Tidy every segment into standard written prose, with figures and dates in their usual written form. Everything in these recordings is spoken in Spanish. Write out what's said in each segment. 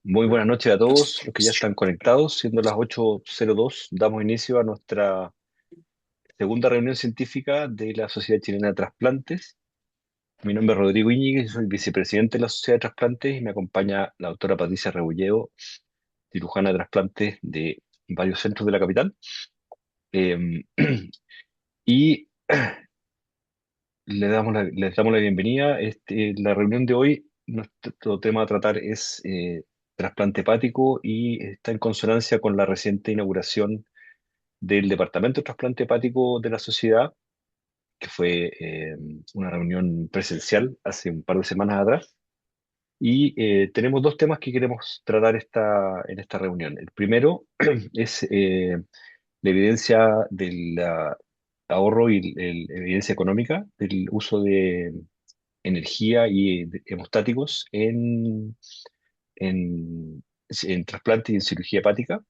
Muy buenas noches a todos los que ya están conectados. Siendo las 8:02, damos inicio a nuestra segunda reunión científica de la Sociedad Chilena de Trasplantes. Mi nombre es Rodrigo Íñiguez, soy vicepresidente de la Sociedad de Trasplantes y me acompaña la doctora Patricia Rebulleo, cirujana de trasplantes de varios centros de la capital. Eh, y les damos la bienvenida. La reunión de hoy, nuestro tema a tratar es trasplante hepático y está en consonancia con la reciente inauguración del Departamento de Trasplante Hepático de la Sociedad, que fue una reunión presencial hace un par de semanas atrás. Y tenemos dos temas que queremos tratar en esta reunión. El primero es la evidencia del ahorro y la evidencia económica del uso de energía y de hemostáticos en, en trasplante y en cirugía hepática.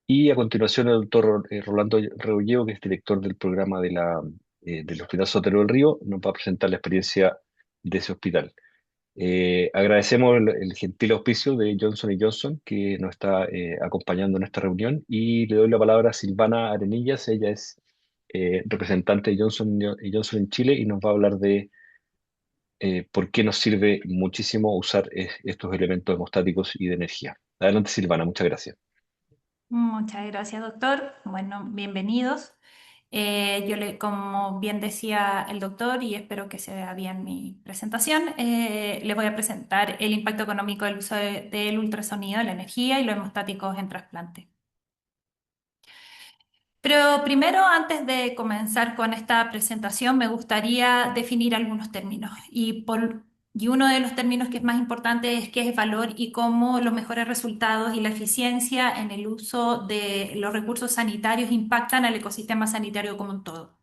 Y a continuación el doctor Rolando Rebolleo, que es director del programa del Hospital Sotero del Río, nos va a presentar la experiencia de ese hospital. Agradecemos el gentil auspicio de Johnson Johnson, que nos está acompañando en esta reunión, y le doy la palabra a Silvana Arenillas. Ella es representante de Johnson en Chile y nos va a hablar de por qué nos sirve muchísimo usar estos elementos hemostáticos y de energía. Adelante, Silvana, muchas gracias. Muchas gracias, doctor. Bueno, bienvenidos. Como bien decía el doctor, y espero que se vea bien mi presentación, le voy a presentar el impacto económico del uso del ultrasonido, la energía y los hemostáticos en trasplante. Pero primero, antes de comenzar con esta presentación, me gustaría definir algunos términos. Y uno de los términos que es más importante es qué es valor y cómo los mejores resultados y la eficiencia en el uso de los recursos sanitarios impactan al ecosistema sanitario como un todo.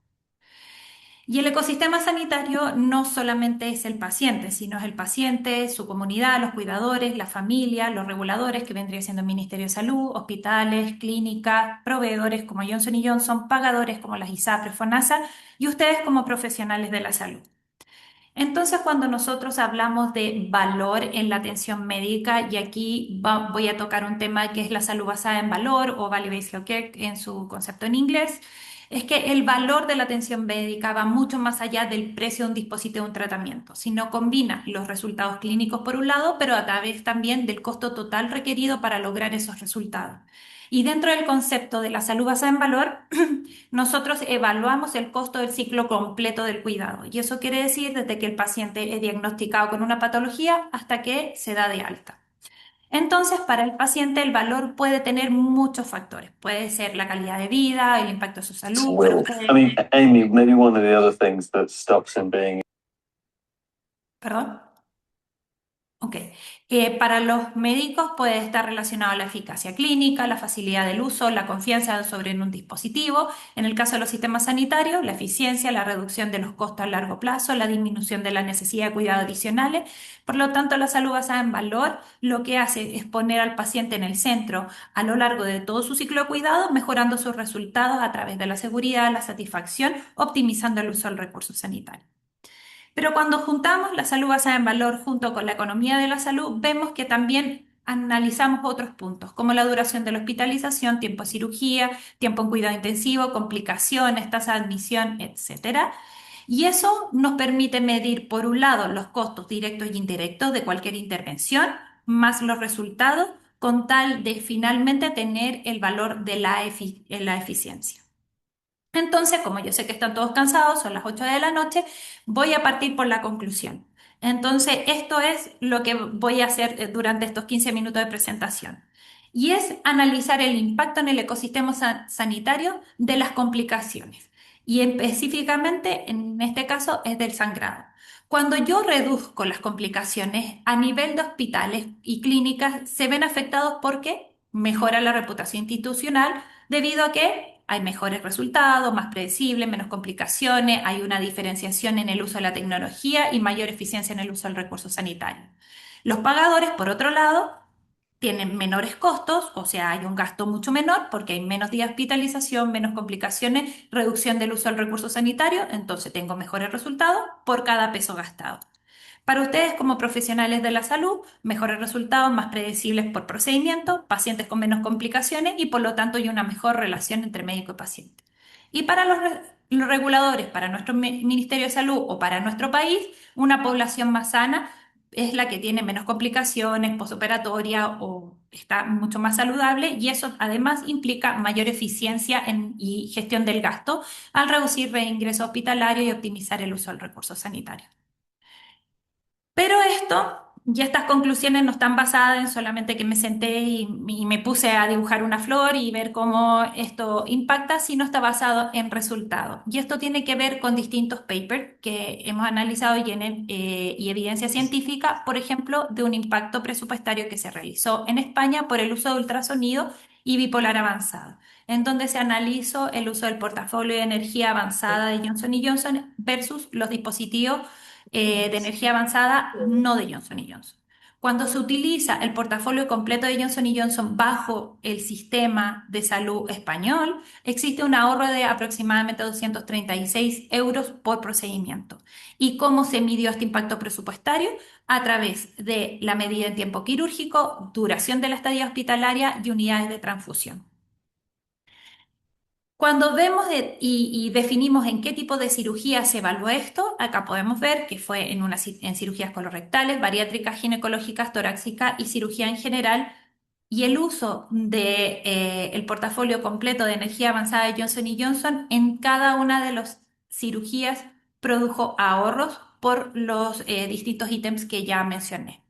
Y el ecosistema sanitario no solamente es el paciente, sino es el paciente, su comunidad, los cuidadores, la familia, los reguladores, que vendría siendo el Ministerio de Salud, hospitales, clínicas, proveedores como Johnson Johnson, pagadores como las ISAPRE, FONASA y ustedes como profesionales de la salud. Entonces, cuando nosotros hablamos de valor en la atención médica, y aquí voy a tocar un tema que es la salud basada en valor o value-based healthcare en su concepto en inglés, es que el valor de la atención médica va mucho más allá del precio de un dispositivo de un tratamiento, sino combina los resultados clínicos por un lado, pero a través también del costo total requerido para lograr esos resultados. Y dentro del concepto de la salud basada en valor, nosotros evaluamos el costo del ciclo completo del cuidado y eso quiere decir desde que el paciente es diagnosticado con una patología hasta que se da de alta. Entonces, para el paciente el valor puede tener muchos factores. Puede ser la calidad de vida, el impacto de su salud, pero I mean, Amy, maybe one of the other things that stops him being. perdón. Ok. Para los médicos puede estar relacionado a la eficacia clínica, la facilidad del uso, la confianza sobre un dispositivo. En el caso de los sistemas sanitarios, la eficiencia, la reducción de los costos a largo plazo, la disminución de la necesidad de cuidados adicionales. Por lo tanto, la salud basada en valor lo que hace es poner al paciente en el centro a lo largo de todo su ciclo de cuidado, mejorando sus resultados a través de la seguridad, la satisfacción, optimizando el uso del recurso sanitario. Pero cuando juntamos la salud basada en valor junto con la economía de la salud, vemos que también analizamos otros puntos, como la duración de la hospitalización, tiempo de cirugía, tiempo en cuidado intensivo, complicaciones, tasa de admisión, etcétera. Y eso nos permite medir, por un lado, los costos directos y indirectos de cualquier intervención, más los resultados, con tal de finalmente tener el valor de la eficiencia. Entonces, como yo sé que están todos cansados, son las 8 de la noche, voy a partir por la conclusión. Entonces, esto es lo que voy a hacer durante estos 15 minutos de presentación. Y es analizar el impacto en el ecosistema sanitario de las complicaciones. Y específicamente, en este caso, es del sangrado. Cuando yo reduzco las complicaciones a nivel de hospitales y clínicas, se ven afectados porque mejora la reputación institucional debido a que hay mejores resultados, más predecibles, menos complicaciones, hay una diferenciación en el uso de la tecnología y mayor eficiencia en el uso del recurso sanitario. Los pagadores, por otro lado, tienen menores costos, o sea, hay un gasto mucho menor porque hay menos días de hospitalización, menos complicaciones, reducción del uso del recurso sanitario, entonces tengo mejores resultados por cada peso gastado. Para ustedes como profesionales de la salud, mejores resultados, más predecibles por procedimiento, pacientes con menos complicaciones y por lo tanto hay una mejor relación entre médico y paciente. Y para los reguladores, para nuestro Ministerio de Salud o para nuestro país, una población más sana es la que tiene menos complicaciones postoperatoria o está mucho más saludable y eso además implica mayor eficiencia y gestión del gasto al reducir reingreso hospitalario y optimizar el uso del recurso sanitario. Pero ya estas conclusiones no están basadas en solamente que me senté y me puse a dibujar una flor y ver cómo esto impacta, sino está basado en resultados. Y esto tiene que ver con distintos papers que hemos analizado y evidencia científica, por ejemplo, de un impacto presupuestario que se realizó en España por el uso de ultrasonido y bipolar avanzado, en donde se analizó el uso del portafolio de energía avanzada de Johnson Johnson versus los dispositivos de energía avanzada no de Johnson Johnson. Cuando se utiliza el portafolio completo de Johnson Johnson bajo el sistema de salud español, existe un ahorro de aproximadamente 236 euros por procedimiento. ¿Y cómo se midió este impacto presupuestario? A través de la medida en tiempo quirúrgico, duración de la estadía hospitalaria y unidades de transfusión. Cuando vemos y definimos en qué tipo de cirugía se evalúa esto, acá podemos ver que fue en cirugías colorectales, bariátricas, ginecológicas, torácicas y cirugía en general, y el uso de, el portafolio completo de energía avanzada de Johnson Johnson en cada una de las cirugías produjo ahorros por los distintos ítems que ya mencioné.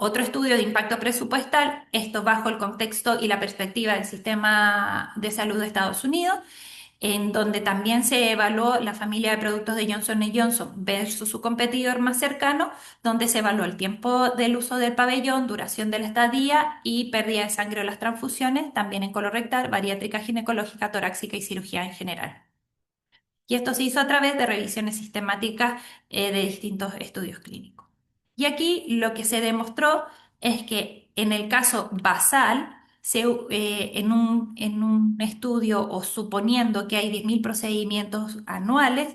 Otro estudio de impacto presupuestal, esto bajo el contexto y la perspectiva del sistema de salud de Estados Unidos, en donde también se evaluó la familia de productos de Johnson Johnson versus su competidor más cercano, donde se evaluó el tiempo del uso del pabellón, duración de la estadía y pérdida de sangre o las transfusiones, también en colorectal, bariátrica, ginecológica, torácica y cirugía en general. Y esto se hizo a través de revisiones sistemáticas de distintos estudios clínicos. Y aquí lo que se demostró es que en el caso basal, en un estudio o suponiendo que hay 10.000 procedimientos anuales,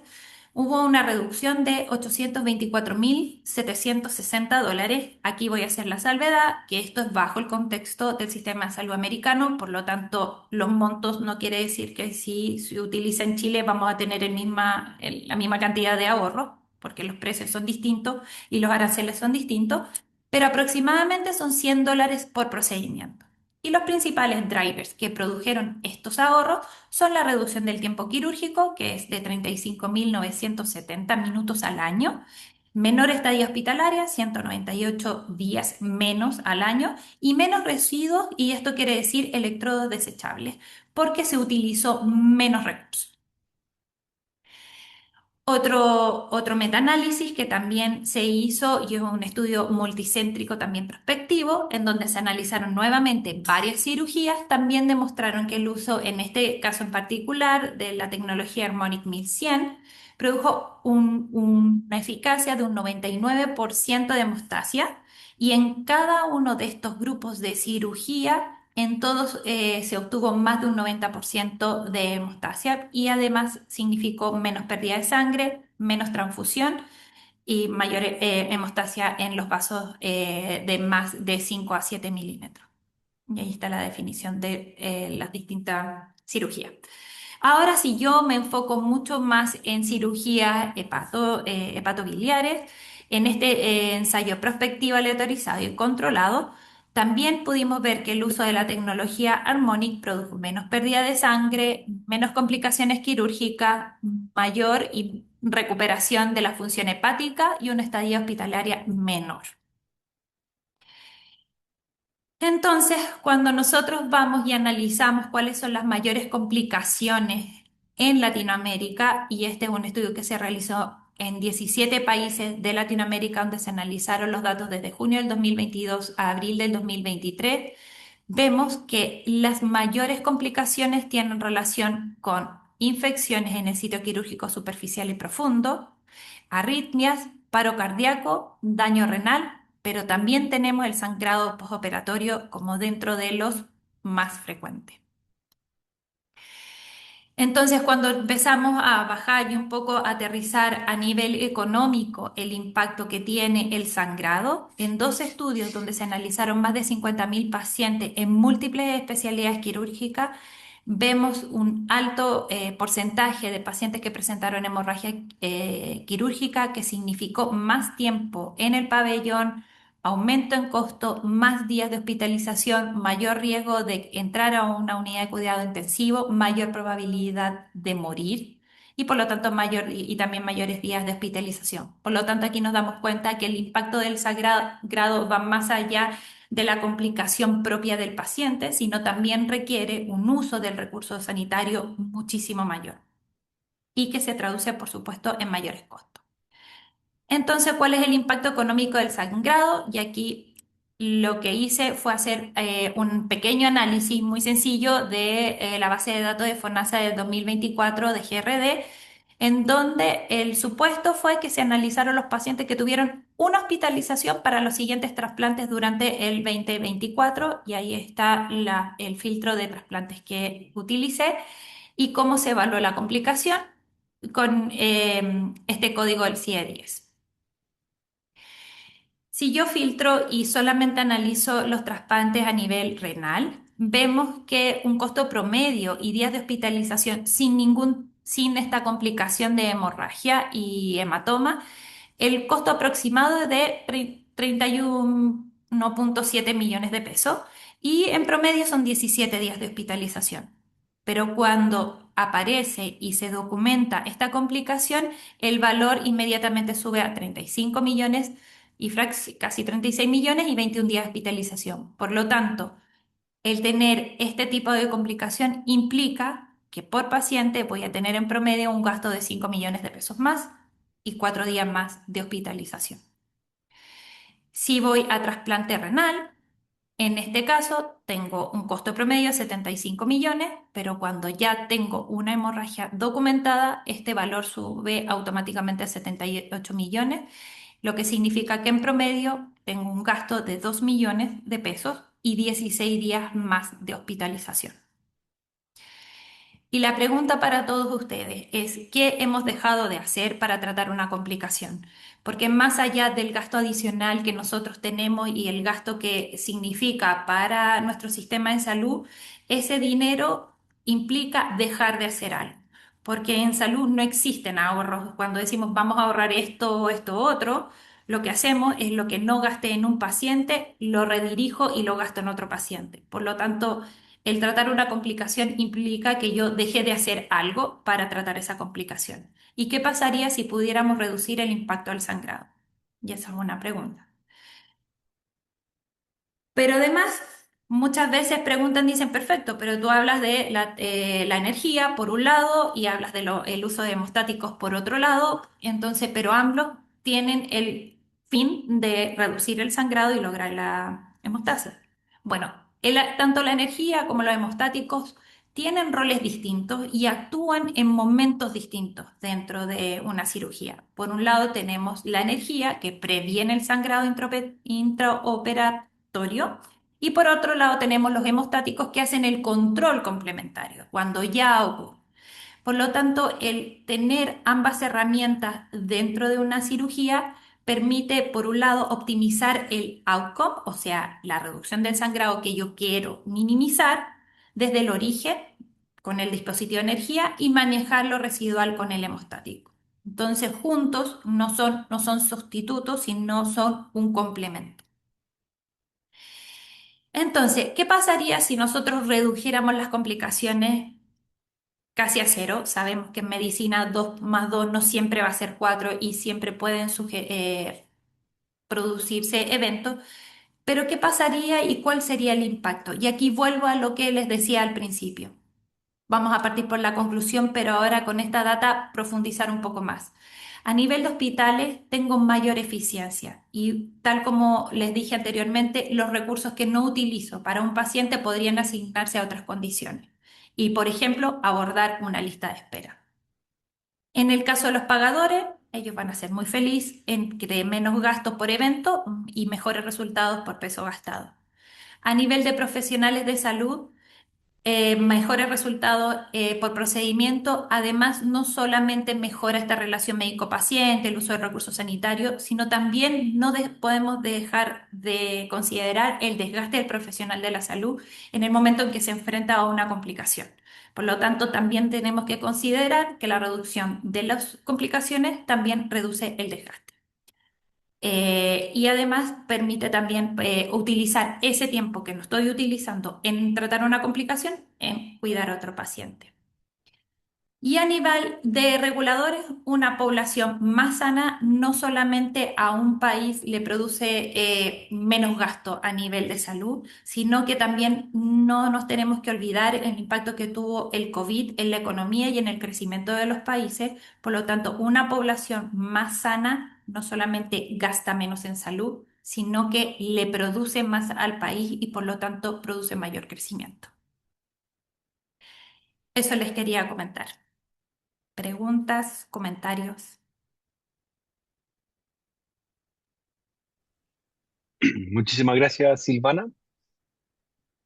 hubo una reducción de 824.760 dólares. Aquí voy a hacer la salvedad, que esto es bajo el contexto del sistema de salud americano, por lo tanto, los montos no quiere decir que si se utiliza en Chile vamos a tener la misma cantidad de ahorro, porque los precios son distintos y los aranceles son distintos, pero aproximadamente son 100 dólares por procedimiento. Y los principales drivers que produjeron estos ahorros son la reducción del tiempo quirúrgico, que es de 35.970 minutos al año, menor estadía hospitalaria, 198 días menos al año, y menos residuos, y esto quiere decir electrodos desechables, porque se utilizó menos recursos. Otro metaanálisis que también se hizo y es un estudio multicéntrico también prospectivo, en donde se analizaron nuevamente varias cirugías, también demostraron que el uso, en este caso en particular, de la tecnología Harmonic 1100 produjo una eficacia de un 99% de hemostasia y en cada uno de estos grupos de cirugía en todos se obtuvo más de un 90% de hemostasia y además significó menos pérdida de sangre, menos transfusión y mayor hemostasia en los vasos de más de 5 a 7 milímetros. Y ahí está la definición de las distintas cirugías. Ahora, si yo me enfoco mucho más en cirugías hepatobiliares, en este ensayo prospectivo aleatorizado y controlado, también pudimos ver que el uso de la tecnología Harmonic produjo menos pérdida de sangre, menos complicaciones quirúrgicas, mayor recuperación de la función hepática y una estadía hospitalaria menor. Entonces, cuando nosotros vamos y analizamos cuáles son las mayores complicaciones en Latinoamérica, y este es un estudio que se realizó en 17 países de Latinoamérica, donde se analizaron los datos desde junio del 2022 a abril del 2023, vemos que las mayores complicaciones tienen relación con infecciones en el sitio quirúrgico superficial y profundo, arritmias, paro cardíaco, daño renal, pero también tenemos el sangrado postoperatorio como dentro de los más frecuentes. Entonces, cuando empezamos a bajar y un poco aterrizar a nivel económico el impacto que tiene el sangrado, en dos estudios donde se analizaron más de 50.000 pacientes en múltiples especialidades quirúrgicas, vemos un alto porcentaje de pacientes que presentaron hemorragia quirúrgica, que significó más tiempo en el pabellón, aumento en costo, más días de hospitalización, mayor riesgo de entrar a una unidad de cuidado intensivo, mayor probabilidad de morir y por lo tanto y también mayores días de hospitalización. Por lo tanto, aquí nos damos cuenta que el impacto del sangrado va más allá de la complicación propia del paciente, sino también requiere un uso del recurso sanitario muchísimo mayor y que se traduce, por supuesto, en mayores costos. Entonces, ¿cuál es el impacto económico del sangrado? Y aquí lo que hice fue hacer un pequeño análisis muy sencillo de la base de datos de FONASA del 2024 de GRD, en donde el supuesto fue que se analizaron los pacientes que tuvieron una hospitalización para los siguientes trasplantes durante el 2024, y ahí está el filtro de trasplantes que utilicé y cómo se evaluó la complicación con este código del CIE-10. Si yo filtro y solamente analizo los trasplantes a nivel renal, vemos que un costo promedio y días de hospitalización sin esta complicación de hemorragia y hematoma, el costo aproximado es de 31,7 millones de pesos y en promedio son 17 días de hospitalización. Pero cuando aparece y se documenta esta complicación, el valor inmediatamente sube a 35 millones y casi 36 millones y 21 días de hospitalización. Por lo tanto, el tener este tipo de complicación implica que por paciente voy a tener en promedio un gasto de 5 millones de pesos más y 4 días más de hospitalización. Si voy a trasplante renal, en este caso tengo un costo promedio de 75 millones, pero cuando ya tengo una hemorragia documentada, este valor sube automáticamente a 78 millones, lo que significa que en promedio tengo un gasto de 2 millones de pesos y 16 días más de hospitalización. Y la pregunta para todos ustedes es, ¿qué hemos dejado de hacer para tratar una complicación? Porque más allá del gasto adicional que nosotros tenemos y el gasto que significa para nuestro sistema de salud, ese dinero implica dejar de hacer algo. Porque en salud no existen ahorros. Cuando decimos vamos a ahorrar esto, esto, otro, lo que hacemos es lo que no gasté en un paciente, lo redirijo y lo gasto en otro paciente. Por lo tanto, el tratar una complicación implica que yo dejé de hacer algo para tratar esa complicación. ¿Y qué pasaría si pudiéramos reducir el impacto del sangrado? Y esa es una pregunta. Pero además, muchas veces preguntan, dicen, perfecto, pero tú hablas de la energía por un lado y hablas del uso de hemostáticos por otro lado, entonces, pero ambos tienen el fin de reducir el sangrado y lograr la hemostasis. Bueno, tanto la energía como los hemostáticos tienen roles distintos y actúan en momentos distintos dentro de una cirugía. Por un lado tenemos la energía que previene el sangrado intraoperatorio y por otro lado tenemos los hemostáticos que hacen el control complementario cuando ya ocurre. Por lo tanto, el tener ambas herramientas dentro de una cirugía permite, por un lado, optimizar el outcome, o sea, la reducción del sangrado que yo quiero minimizar desde el origen con el dispositivo de energía y manejar lo residual con el hemostático. Entonces, juntos no son sustitutos, sino son un complemento. Entonces, ¿qué pasaría si nosotros redujéramos las complicaciones casi a cero? Sabemos que en medicina 2 más 2 no siempre va a ser 4 y siempre pueden producirse eventos, pero ¿qué pasaría y cuál sería el impacto? Y aquí vuelvo a lo que les decía al principio. Vamos a partir por la conclusión, pero ahora con esta data profundizar un poco más. A nivel de hospitales tengo mayor eficiencia y tal como les dije anteriormente, los recursos que no utilizo para un paciente podrían asignarse a otras condiciones y, por ejemplo, abordar una lista de espera. En el caso de los pagadores, ellos van a ser muy felices en que de menos gastos por evento y mejores resultados por peso gastado. A nivel de profesionales de salud, mejores resultados por procedimiento. Además, no solamente mejora esta relación médico-paciente, el uso de recursos sanitarios, sino también no podemos dejar de considerar el desgaste del profesional de la salud en el momento en que se enfrenta a una complicación. Por lo tanto, también tenemos que considerar que la reducción de las complicaciones también reduce el desgaste. Y además permite también utilizar ese tiempo que no estoy utilizando en tratar una complicación en cuidar a otro paciente. Y a nivel de reguladores, una población más sana no solamente a un país le produce menos gasto a nivel de salud, sino que también no nos tenemos que olvidar el impacto que tuvo el COVID en la economía y en el crecimiento de los países. Por lo tanto, una población más sana no solamente gasta menos en salud, sino que le produce más al país y por lo tanto produce mayor crecimiento. Eso les quería comentar. Preguntas, comentarios. Muchísimas gracias, Silvana.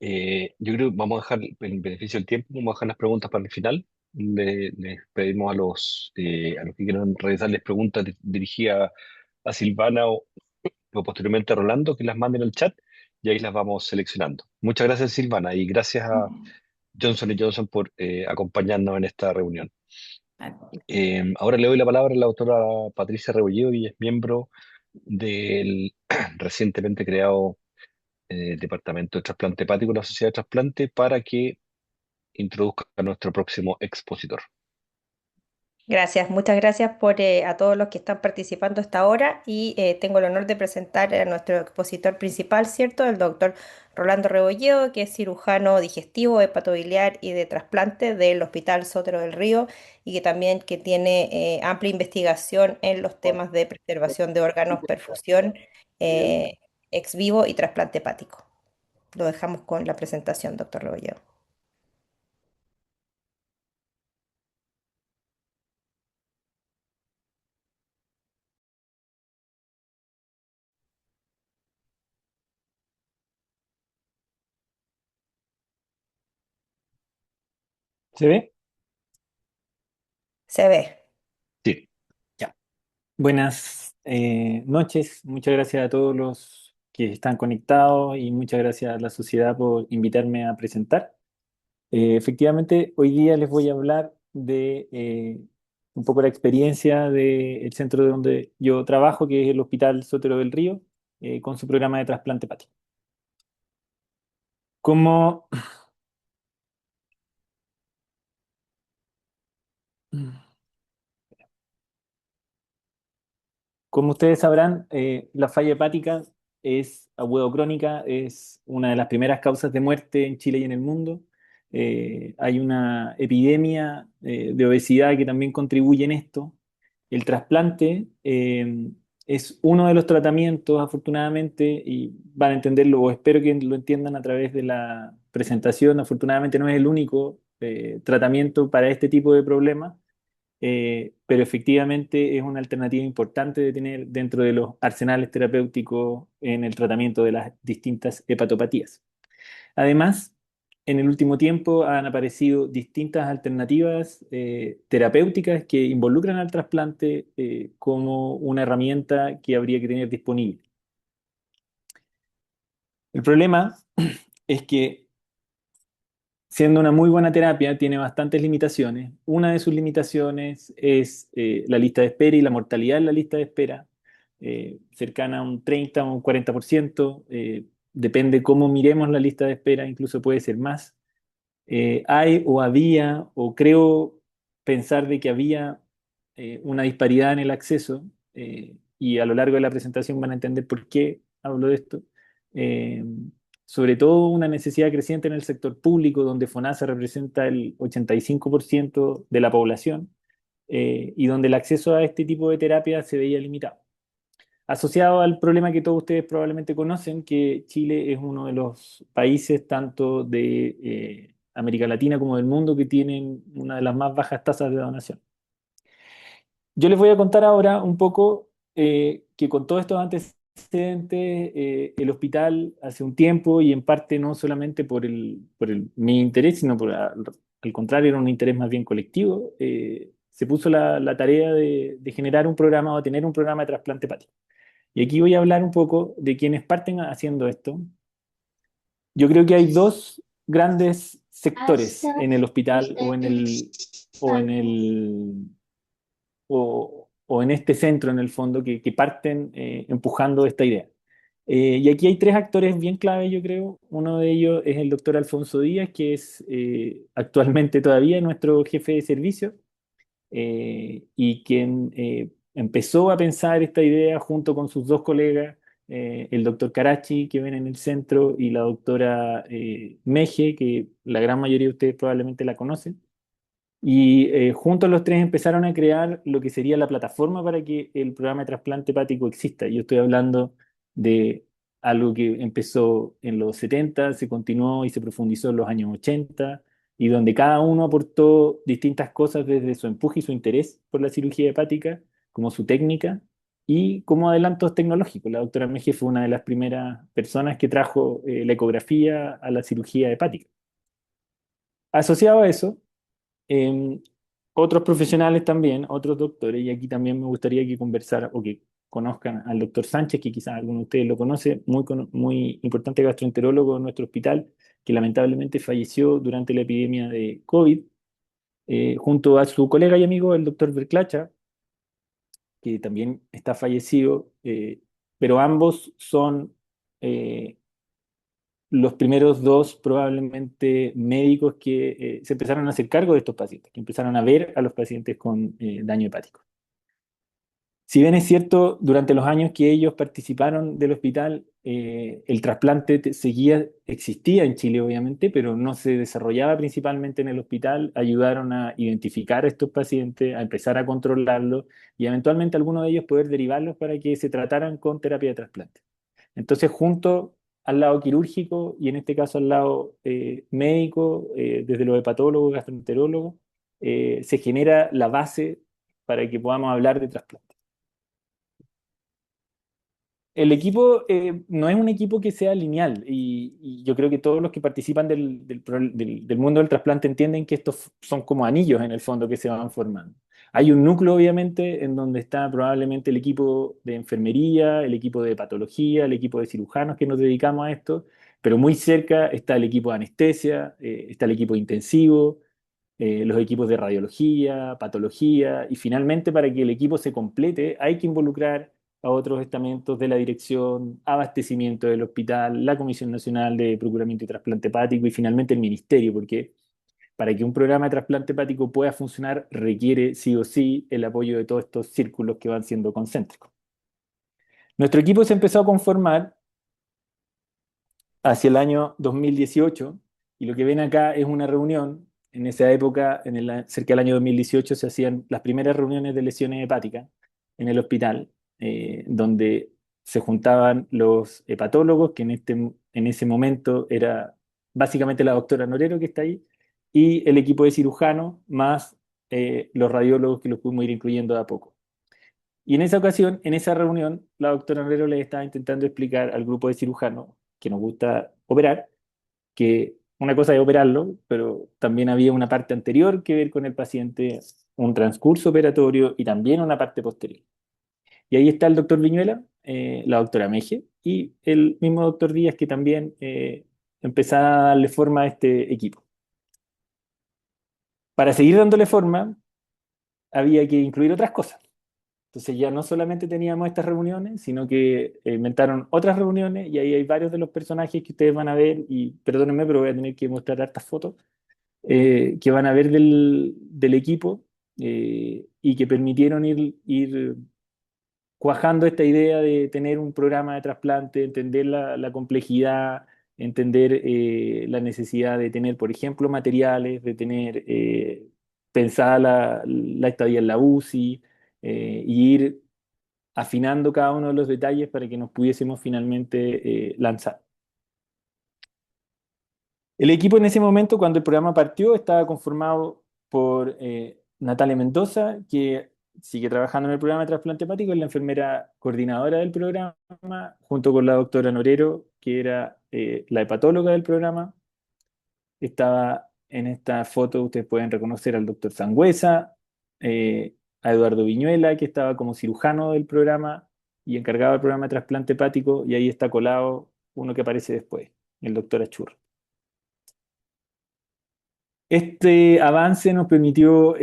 Yo creo que vamos a dejar el beneficio del tiempo, vamos a dejar las preguntas para el final. Les pedimos a los que quieran realizarles preguntas dirigidas a Silvana o posteriormente a Rolando que las manden al chat y ahí las vamos seleccionando. Muchas gracias, Silvana, y gracias a Johnson Johnson por acompañarnos en esta reunión. Ahora le doy la palabra a la doctora Patricia Rebolledo, y es miembro del recientemente creado Departamento de Trasplante Hepático de la Sociedad de Trasplante para que introduzca a nuestro próximo expositor. Gracias, muchas gracias a todos los que están participando hasta ahora y tengo el honor de presentar a nuestro expositor principal, ¿cierto? El doctor Rolando Rebolledo, que es cirujano digestivo, hepatobiliar y de trasplante del Hospital Sotero del Río y que también que tiene amplia investigación en los temas de preservación de órganos, perfusión eh, ex vivo y trasplante hepático. Lo dejamos con la presentación, doctor Rebolledo. ¿Se ve? Se ve. Sí, Ya. Buenas noches. Muchas gracias a todos los que están conectados y muchas gracias a la sociedad por invitarme a presentar. Efectivamente, hoy día les voy a hablar de un poco la experiencia del centro de donde yo trabajo, que es el Hospital Sotero del Río, con su programa de trasplante hepático. Como Como ustedes sabrán, la falla hepática es agudo crónica, es una de las primeras causas de muerte en Chile y en el mundo. Hay una epidemia de obesidad que también contribuye en esto. El trasplante es uno de los tratamientos, afortunadamente, y van a entenderlo, o espero que lo entiendan a través de la presentación. Afortunadamente no es el único tratamiento para este tipo de problemas, pero efectivamente es una alternativa importante de tener dentro de los arsenales terapéuticos en el tratamiento de las distintas hepatopatías. Además, en el último tiempo han aparecido distintas alternativas terapéuticas que involucran al trasplante como una herramienta que habría que tener disponible. El problema es que, siendo una muy buena terapia, tiene bastantes limitaciones. Una de sus limitaciones es la lista de espera y la mortalidad en la lista de espera, cercana a un 30 o un 40%. Depende cómo miremos la lista de espera, incluso puede ser más. Hay o había, o creo pensar de que había una disparidad en el acceso, y a lo largo de la presentación van a entender por qué hablo de esto. Eh, Sobre todo una necesidad creciente en el sector público, donde FONASA representa el 85% de la población, y donde el acceso a este tipo de terapia se veía limitado. Asociado al problema que todos ustedes probablemente conocen, que Chile es uno de los países tanto de América Latina como del mundo que tienen una de las más bajas tasas de donación. Yo les voy a contar ahora un poco que con todos estos antecedentes antecedentes el hospital hace un tiempo y en parte no solamente mi interés, sino al contrario, era un interés más bien colectivo. Se puso la tarea de generar un programa o tener un programa de trasplante hepático. Y aquí voy a hablar un poco de quienes parten haciendo esto. Yo creo que hay dos grandes sectores en el hospital o en el, o en este centro, en el fondo, que parten empujando esta idea. Y aquí hay tres actores bien claves, yo creo. Uno de ellos es el doctor Alfonso Díaz, que es actualmente todavía nuestro jefe de servicio y quien empezó a pensar esta idea junto con sus dos colegas, el doctor Karachi, que ven en el centro, y la doctora Meje, que la gran mayoría de ustedes probablemente la conocen. Y juntos los tres empezaron a crear lo que sería la plataforma para que el programa de trasplante hepático exista. Yo estoy hablando de algo que empezó en los 70, se continuó y se profundizó en los años 80, y donde cada uno aportó distintas cosas desde su empuje y su interés por la cirugía hepática, como su técnica y como adelantos tecnológicos. La doctora Meje fue una de las primeras personas que trajo la ecografía a la cirugía hepática. Asociado a eso, eh, otros profesionales también, otros doctores, y aquí también me gustaría que conversara o que conozcan al doctor Sánchez, que quizás alguno de ustedes lo conoce, muy importante gastroenterólogo en nuestro hospital, que lamentablemente falleció durante la epidemia de COVID, junto a su colega y amigo, el doctor Berclacha, que también está fallecido, pero ambos son los primeros dos probablemente médicos que se empezaron a hacer cargo de estos pacientes, que empezaron a ver a los pacientes con daño hepático. Si bien es cierto, durante los años que ellos participaron del hospital, el trasplante existía en Chile obviamente, pero no se desarrollaba principalmente en el hospital, ayudaron a identificar a estos pacientes, a empezar a controlarlos y eventualmente algunos de ellos poder derivarlos para que se trataran con terapia de trasplante. Entonces, junto al lado quirúrgico y en este caso al lado médico, desde los hepatólogos, gastroenterólogos, se genera la base para que podamos hablar de trasplante. El equipo no es un equipo que sea lineal y yo creo que todos los que participan del mundo del trasplante entienden que estos son como anillos en el fondo que se van formando. Hay un núcleo obviamente en donde está probablemente el equipo de enfermería, el equipo de patología, el equipo de cirujanos que nos dedicamos a esto, pero muy cerca está el equipo de anestesia, está el equipo de intensivo, los equipos de radiología, patología, y finalmente para que el equipo se complete hay que involucrar a otros estamentos de la dirección, abastecimiento del hospital, la Comisión Nacional de Procuramiento y Trasplante Hepático y finalmente el Ministerio, porque para que un programa de trasplante hepático pueda funcionar requiere sí o sí el apoyo de todos estos círculos que van siendo concéntricos. Nuestro equipo se empezó a conformar hacia el año 2018 y lo que ven acá es una reunión. En esa época, cerca del año 2018, se hacían las primeras reuniones de lesiones hepáticas en el hospital, donde se juntaban los hepatólogos, que en ese momento era básicamente la doctora Norero que está ahí, y el equipo de cirujanos, más los radiólogos que los pudimos ir incluyendo de a poco. Y en esa ocasión, en esa reunión, la doctora Norero le estaba intentando explicar al grupo de cirujanos que nos gusta operar, que una cosa es operarlo, pero también había una parte anterior que ver con el paciente, un transcurso operatorio y también una parte posterior. Y ahí está el doctor Viñuela, la doctora Meje y el mismo doctor Díaz que también empezaba a darle forma a este equipo. Para seguir dándole forma, había que incluir otras cosas. Entonces ya no solamente teníamos estas reuniones, sino que inventaron otras reuniones y ahí hay varios de los personajes que ustedes van a ver, y perdónenme, pero voy a tener que mostrar hartas fotos, que van a ver del equipo y que permitieron ir cuajando esta idea de tener un programa de trasplante, entender la complejidad, entender la necesidad de tener, por ejemplo, materiales, de tener pensada la estadía en la UCI y ir afinando cada uno de los detalles para que nos pudiésemos finalmente lanzar. El equipo en ese momento, cuando el programa partió, estaba conformado por Natalia Mendoza, que sigue trabajando en el programa de trasplante hepático, es la enfermera coordinadora del programa, junto con la doctora Norero, que era la hepatóloga del programa. Estaba en esta foto, ustedes pueden reconocer al doctor Sangüesa, a Eduardo Viñuela, que estaba como cirujano del programa y encargado del programa de trasplante hepático, y ahí está colado uno que aparece después, el doctor Achur. Este avance nos permitió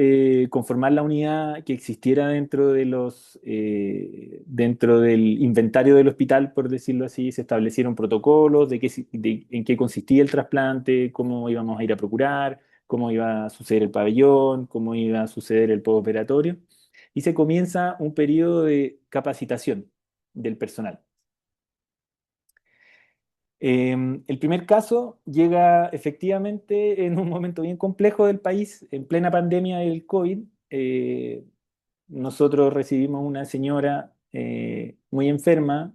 conformar la unidad que existiera dentro del inventario del hospital, por decirlo así. Se establecieron protocolos en qué consistía el trasplante, cómo íbamos a ir a procurar, cómo iba a suceder el pabellón, cómo iba a suceder el postoperatorio. Y se comienza un periodo de capacitación del personal. El primer caso llega efectivamente en un momento bien complejo del país, en plena pandemia del COVID. Nosotros recibimos una señora muy enferma,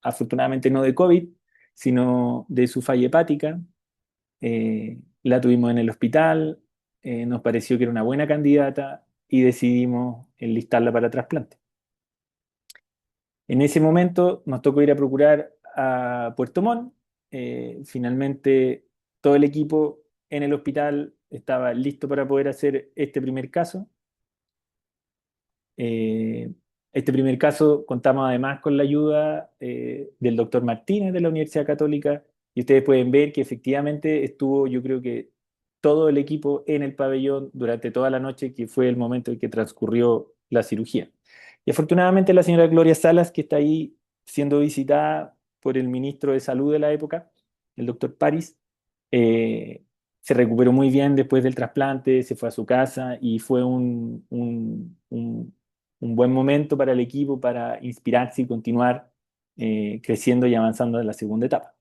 afortunadamente no de COVID, sino de su falla hepática. La tuvimos en el hospital, nos pareció que era una buena candidata y decidimos enlistarla para trasplante. En ese momento nos tocó ir a procurar a Puerto Montt. Finalmente todo el equipo en el hospital estaba listo para poder hacer este primer caso. Eh, este primer caso contamos además con la ayuda del doctor Martínez de la Universidad Católica, y ustedes pueden ver que efectivamente estuvo, yo creo que todo el equipo en el pabellón durante toda la noche, que fue el momento en que transcurrió la cirugía. Y afortunadamente la señora Gloria Salas, que está ahí siendo visitada por el ministro de Salud de la época, el doctor París, eh, se recuperó muy bien después del trasplante, se fue a su casa y fue un buen momento para el equipo para inspirarse y continuar creciendo y avanzando en la segunda etapa.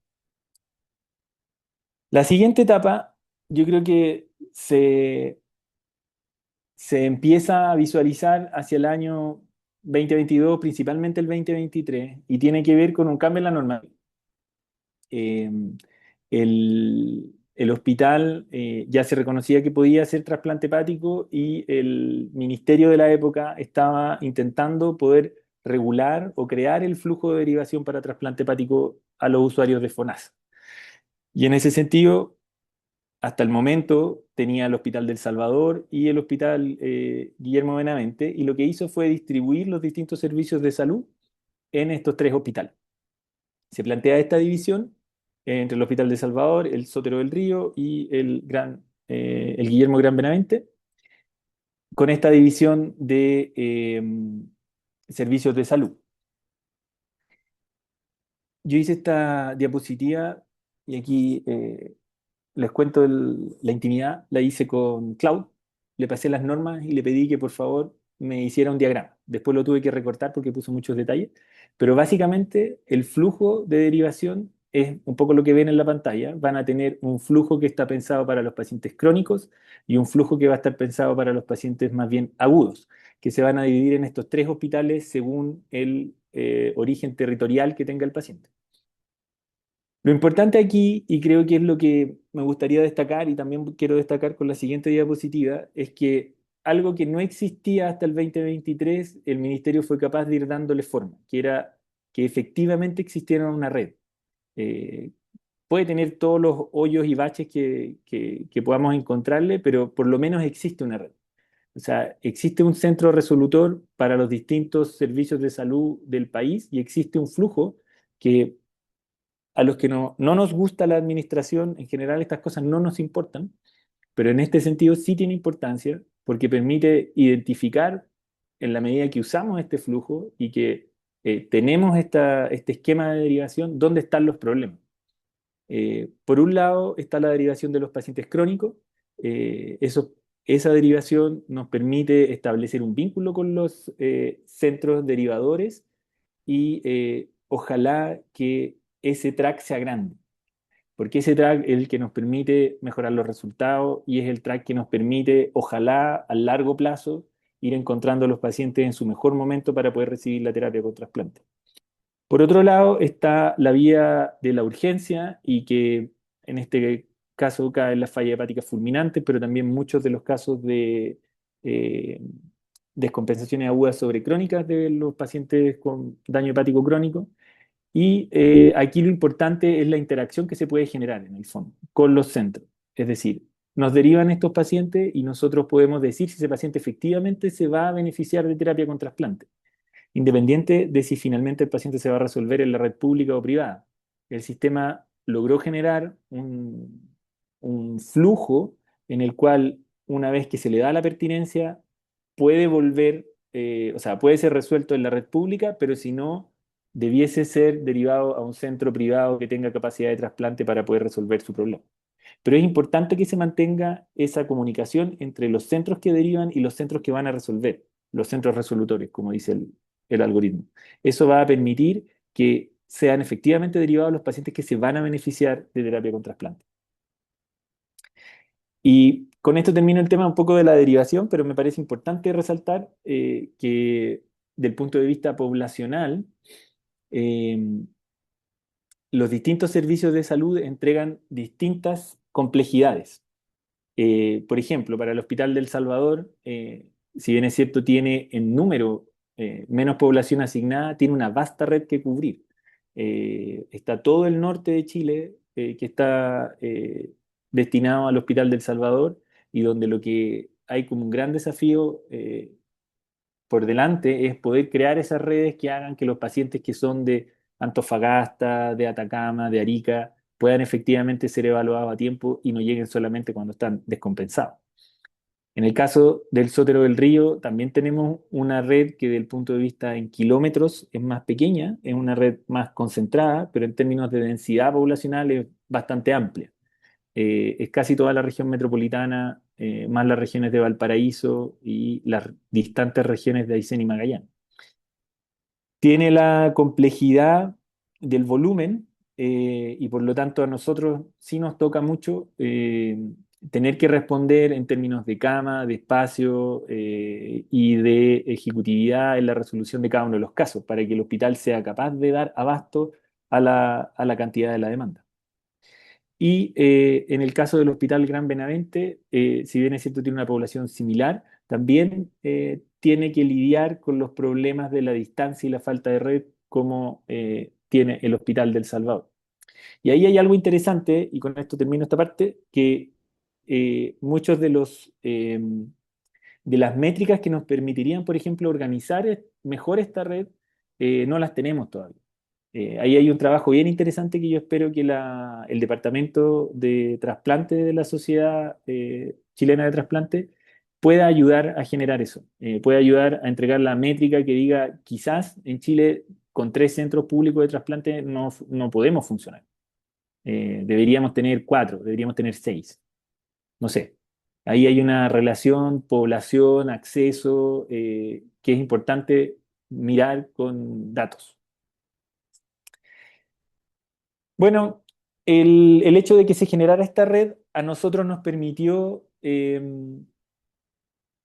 La siguiente etapa, yo creo que se empieza a visualizar hacia el año 2022, principalmente el 2023, y tiene que ver con un cambio en la normativa. Eh, el hospital ya se reconocía que podía hacer trasplante hepático, y el ministerio de la época estaba intentando poder regular o crear el flujo de derivación para trasplante hepático a los usuarios de FONASA. Y en ese sentido, hasta el momento tenía el Hospital del Salvador y el Hospital Guillermo Benavente, y lo que hizo fue distribuir los distintos servicios de salud en estos tres hospitales. Se plantea esta división entre el Hospital de Salvador, el Sotero del Río y el Guillermo Gran Benavente, con esta división de servicios de salud. Yo hice esta diapositiva y aquí les cuento la intimidad. La hice con Cloud, le pasé las normas y le pedí que por favor me hiciera un diagrama. Después lo tuve que recortar porque puso muchos detalles, pero básicamente el flujo de derivación es un poco lo que ven en la pantalla. Van a tener un flujo que está pensado para los pacientes crónicos y un flujo que va a estar pensado para los pacientes más bien agudos, que se van a dividir en estos tres hospitales según el origen territorial que tenga el paciente. Lo importante aquí, y creo que es lo que me gustaría destacar y también quiero destacar con la siguiente diapositiva, es que algo que no existía hasta el 2023, el ministerio fue capaz de ir dándole forma, que era que efectivamente existiera una red. Eh, Puede tener todos los hoyos y baches que podamos encontrarle, pero por lo menos existe una red. O sea, existe un centro resolutor para los distintos servicios de salud del país, y existe un flujo que a los que no nos gusta la administración, en general estas cosas no nos importan, pero en este sentido sí tiene importancia porque permite identificar, en la medida que usamos este flujo y que tenemos este esquema de derivación, dónde están los problemas. Por un lado está la derivación de los pacientes crónicos. Esa derivación nos permite establecer un vínculo con los centros derivadores, y ojalá que ese track sea grande, porque ese track es el que nos permite mejorar los resultados y es el track que nos permite, ojalá a largo plazo, ir encontrando a los pacientes en su mejor momento para poder recibir la terapia con trasplante. Por otro lado está la vía de la urgencia, y que en este caso caen las fallas hepáticas fulminantes, pero también muchos de los casos de descompensaciones agudas sobre crónicas de los pacientes con daño hepático crónico. Y aquí lo importante es la interacción que se puede generar en el fondo con los centros. Es decir, nos derivan estos pacientes y nosotros podemos decir si ese paciente efectivamente se va a beneficiar de terapia con trasplante, independiente de si finalmente el paciente se va a resolver en la red pública o privada. El sistema logró generar un flujo en el cual, una vez que se le da la pertinencia, puede volver, o sea, puede ser resuelto en la red pública, pero si no, debiese ser derivado a un centro privado que tenga capacidad de trasplante para poder resolver su problema. Pero es importante que se mantenga esa comunicación entre los centros que derivan y los centros que van a resolver, los centros resolutores, como dice el algoritmo. Eso va a permitir que sean efectivamente derivados los pacientes que se van a beneficiar de terapia con trasplante. Y con esto termino el tema un poco de la derivación, pero me parece importante resaltar que del punto de vista poblacional, eh, los distintos servicios de salud entregan distintas complejidades. Por ejemplo, para el Hospital del Salvador, si bien es cierto, tiene en número menos población asignada, tiene una vasta red que cubrir. Está todo el norte de Chile que está destinado al Hospital del Salvador y donde lo que hay como un gran desafío por delante es poder crear esas redes que hagan que los pacientes que son de Antofagasta, de Atacama, de Arica, puedan efectivamente ser evaluados a tiempo y no lleguen solamente cuando están descompensados. En el caso del Sotero del Río, también tenemos una red que, desde el punto de vista en kilómetros, es más pequeña, es una red más concentrada, pero en términos de densidad poblacional es bastante amplia. Es casi toda la región metropolitana, más las regiones de Valparaíso y las distantes regiones de Aysén y Magallanes. Tiene la complejidad del volumen y por lo tanto a nosotros sí nos toca mucho tener que responder en términos de cama, de espacio y de ejecutividad en la resolución de cada uno de los casos para que el hospital sea capaz de dar abasto a la cantidad de la demanda. Y en el caso del Hospital Gran Benavente, si bien es cierto tiene una población similar, también tiene que lidiar con los problemas de la distancia y la falta de red como tiene el Hospital del Salvador. Y ahí hay algo interesante, y con esto termino esta parte, que muchos de las métricas que nos permitirían, por ejemplo, organizar mejor esta red, no las tenemos todavía. Ahí hay un trabajo bien interesante que yo espero que el Departamento de Trasplante de la Sociedad Chilena de Trasplante pueda ayudar a generar eso, pueda ayudar a entregar la métrica que diga, quizás en Chile con 3 centros públicos de trasplante no podemos funcionar. Deberíamos tener 4, deberíamos tener 6, no sé. Ahí hay una relación población, acceso, que es importante mirar con datos. Bueno, el hecho de que se generara esta red a nosotros nos permitió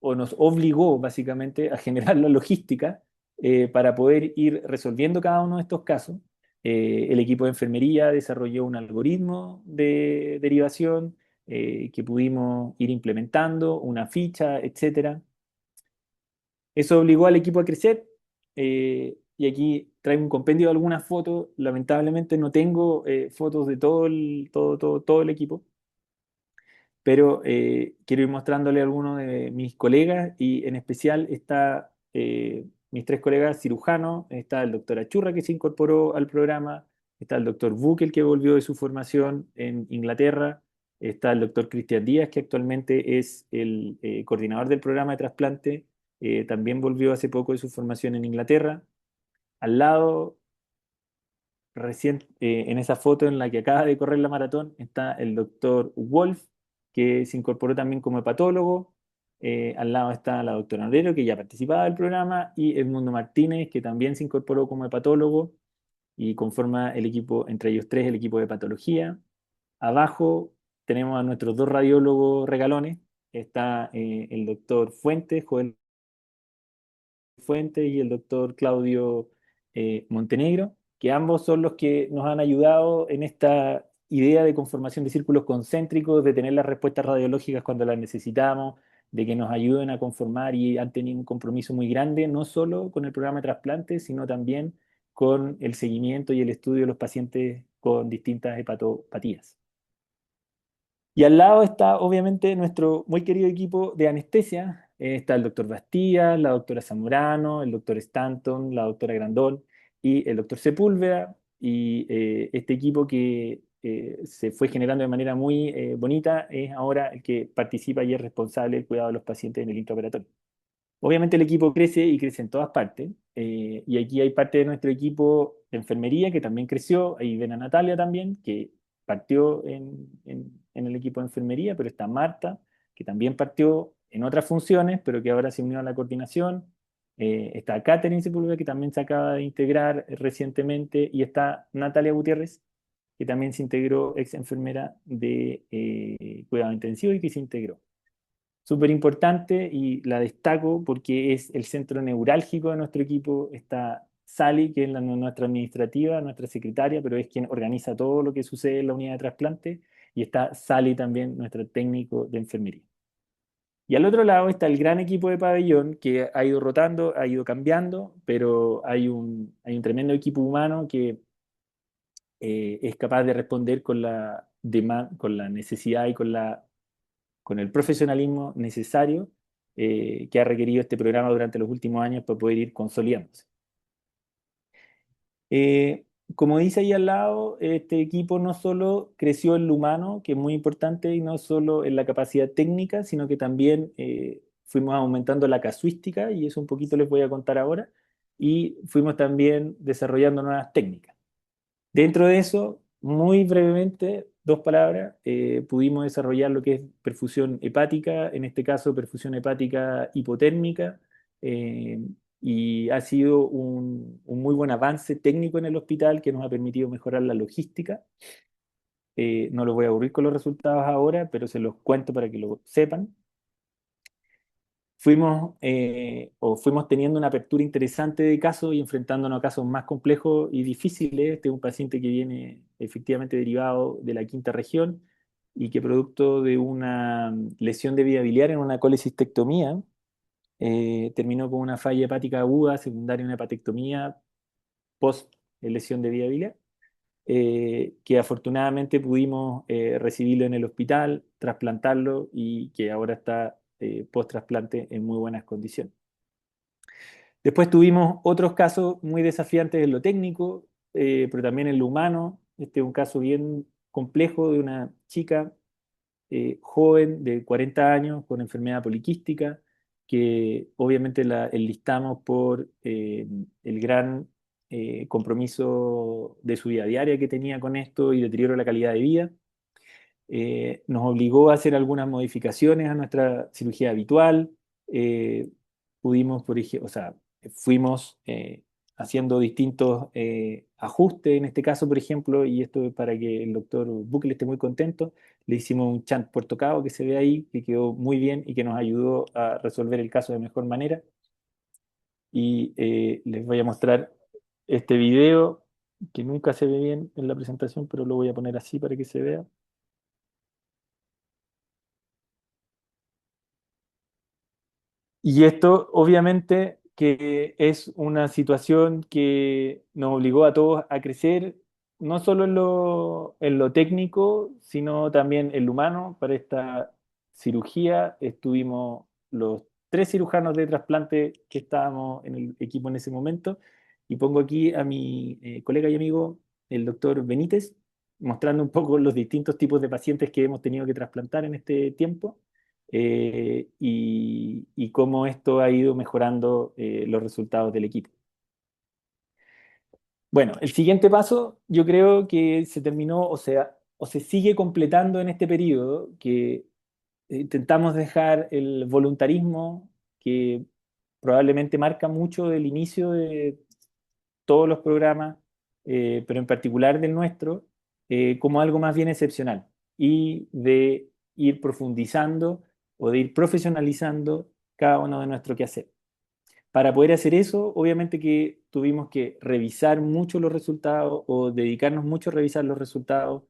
o nos obligó básicamente a generar la logística para poder ir resolviendo cada uno de estos casos. El equipo de enfermería desarrolló un algoritmo de derivación que pudimos ir implementando, una ficha, etcétera. Eso obligó al equipo a crecer y aquí traigo un compendio de algunas fotos. Lamentablemente no tengo fotos de todo el equipo, pero quiero ir mostrándole a algunos de mis colegas y en especial está mis 3 colegas cirujanos, está el doctor Achurra que se incorporó al programa, está el doctor Bukel que volvió de su formación en Inglaterra, está el doctor Cristian Díaz que actualmente es el coordinador del programa de trasplante, también volvió hace poco de su formación en Inglaterra. Al lado, recién en esa foto en la que acaba de correr la maratón, está el doctor Wolf, que se incorporó también como hepatólogo. Al lado está la doctora Norero, que ya participaba del programa, y Edmundo Martínez, que también se incorporó como hepatólogo y conforma el equipo, entre ellos 3, el equipo de hepatología. Abajo tenemos a nuestros 2 radiólogos regalones. Está el doctor Fuentes, Joel Fuentes y el doctor Claudio Montenegro, que ambos son los que nos han ayudado en esta idea de conformación de círculos concéntricos, de tener las respuestas radiológicas cuando las necesitamos, de que nos ayuden a conformar y han tenido un compromiso muy grande, no solo con el programa de trasplantes, sino también con el seguimiento y el estudio de los pacientes con distintas hepatopatías. Y al lado está, obviamente, nuestro muy querido equipo de anestesia. Está el doctor Bastía, la doctora Zamorano, el doctor Stanton, la doctora Grandón y el doctor Sepúlveda. Y este equipo que se fue generando de manera muy bonita es ahora el que participa y es responsable del cuidado de los pacientes en el intraoperatorio. Obviamente el equipo crece y crece en todas partes. Y aquí hay parte de nuestro equipo de enfermería que también creció. Ahí ven a Natalia también, que partió en el equipo de enfermería, pero está Marta, que también partió en otras funciones, pero que ahora se unió a la coordinación. Está Catherine Sepúlveda, que también se acaba de integrar recientemente. Y está Natalia Gutiérrez, que también se integró, ex enfermera de cuidado intensivo y que se integró. Súper importante y la destaco porque es el centro neurálgico de nuestro equipo. Está Sally, que es nuestra administrativa, nuestra secretaria, pero es quien organiza todo lo que sucede en la unidad de trasplante. Y está Sally también, nuestro técnico de enfermería. Y al otro lado está el gran equipo de pabellón que ha ido rotando, ha ido cambiando, pero hay un tremendo equipo humano que es capaz de responder con con la necesidad y con el profesionalismo necesario que ha requerido este programa durante los últimos años para poder ir consolidándose. Eh, Como dice ahí al lado, este equipo no solo creció en lo humano, que es muy importante, y no solo en la capacidad técnica, sino que también fuimos aumentando la casuística, y eso un poquito les voy a contar ahora, y fuimos también desarrollando nuevas técnicas. Dentro de eso, muy brevemente, dos palabras, pudimos desarrollar lo que es perfusión hepática, en este caso perfusión hepática hipotérmica, eh, y ha sido un muy buen avance técnico en el hospital que nos ha permitido mejorar la logística. No los voy a aburrir con los resultados ahora, pero se los cuento para que lo sepan. Fuimos teniendo una apertura interesante de casos y enfrentándonos a casos más complejos y difíciles. Este es un paciente que viene efectivamente derivado de la quinta región y que producto de una lesión de vía biliar en una colecistectomía terminó con una falla hepática aguda secundaria a una hepatectomía post lesión de vía biliar, que afortunadamente pudimos recibirlo en el hospital, trasplantarlo y que ahora está post-trasplante en muy buenas condiciones. Después tuvimos otros casos muy desafiantes en lo técnico, pero también en lo humano. Este es un caso bien complejo de una chica joven de 40 años con enfermedad poliquística, que obviamente la enlistamos por el gran compromiso de su vida diaria que tenía con esto y deterioro de la calidad de vida. Nos obligó a hacer algunas modificaciones a nuestra cirugía habitual. Eh, Pudimos, por ejemplo, o sea, fuimos haciendo distintos ajustes, en este caso, por ejemplo, y esto es para que el doctor Bucle esté muy contento, le hicimos un chant por tocado que se ve ahí, que quedó muy bien y que nos ayudó a resolver el caso de mejor manera. Y les voy a mostrar este video, que nunca se ve bien en la presentación, pero lo voy a poner así para que se vea. Y esto obviamente que es una situación que nos obligó a todos a crecer, no solo en lo técnico, sino también en lo humano. Para esta cirugía estuvimos los tres cirujanos de trasplante que estábamos en el equipo en ese momento. Y pongo aquí a mi colega y amigo, el doctor Benítez, mostrando un poco los distintos tipos de pacientes que hemos tenido que trasplantar en este tiempo y cómo esto ha ido mejorando los resultados del equipo. Bueno, el siguiente paso yo creo que se terminó, o se sigue completando en este periodo, que intentamos dejar el voluntarismo que probablemente marca mucho el inicio de todos los programas, pero en particular del nuestro, como algo más bien excepcional y de ir profundizando o de ir profesionalizando cada uno de nuestro quehacer. Para poder hacer eso, obviamente que tuvimos que revisar mucho los resultados o dedicarnos mucho a revisar los resultados,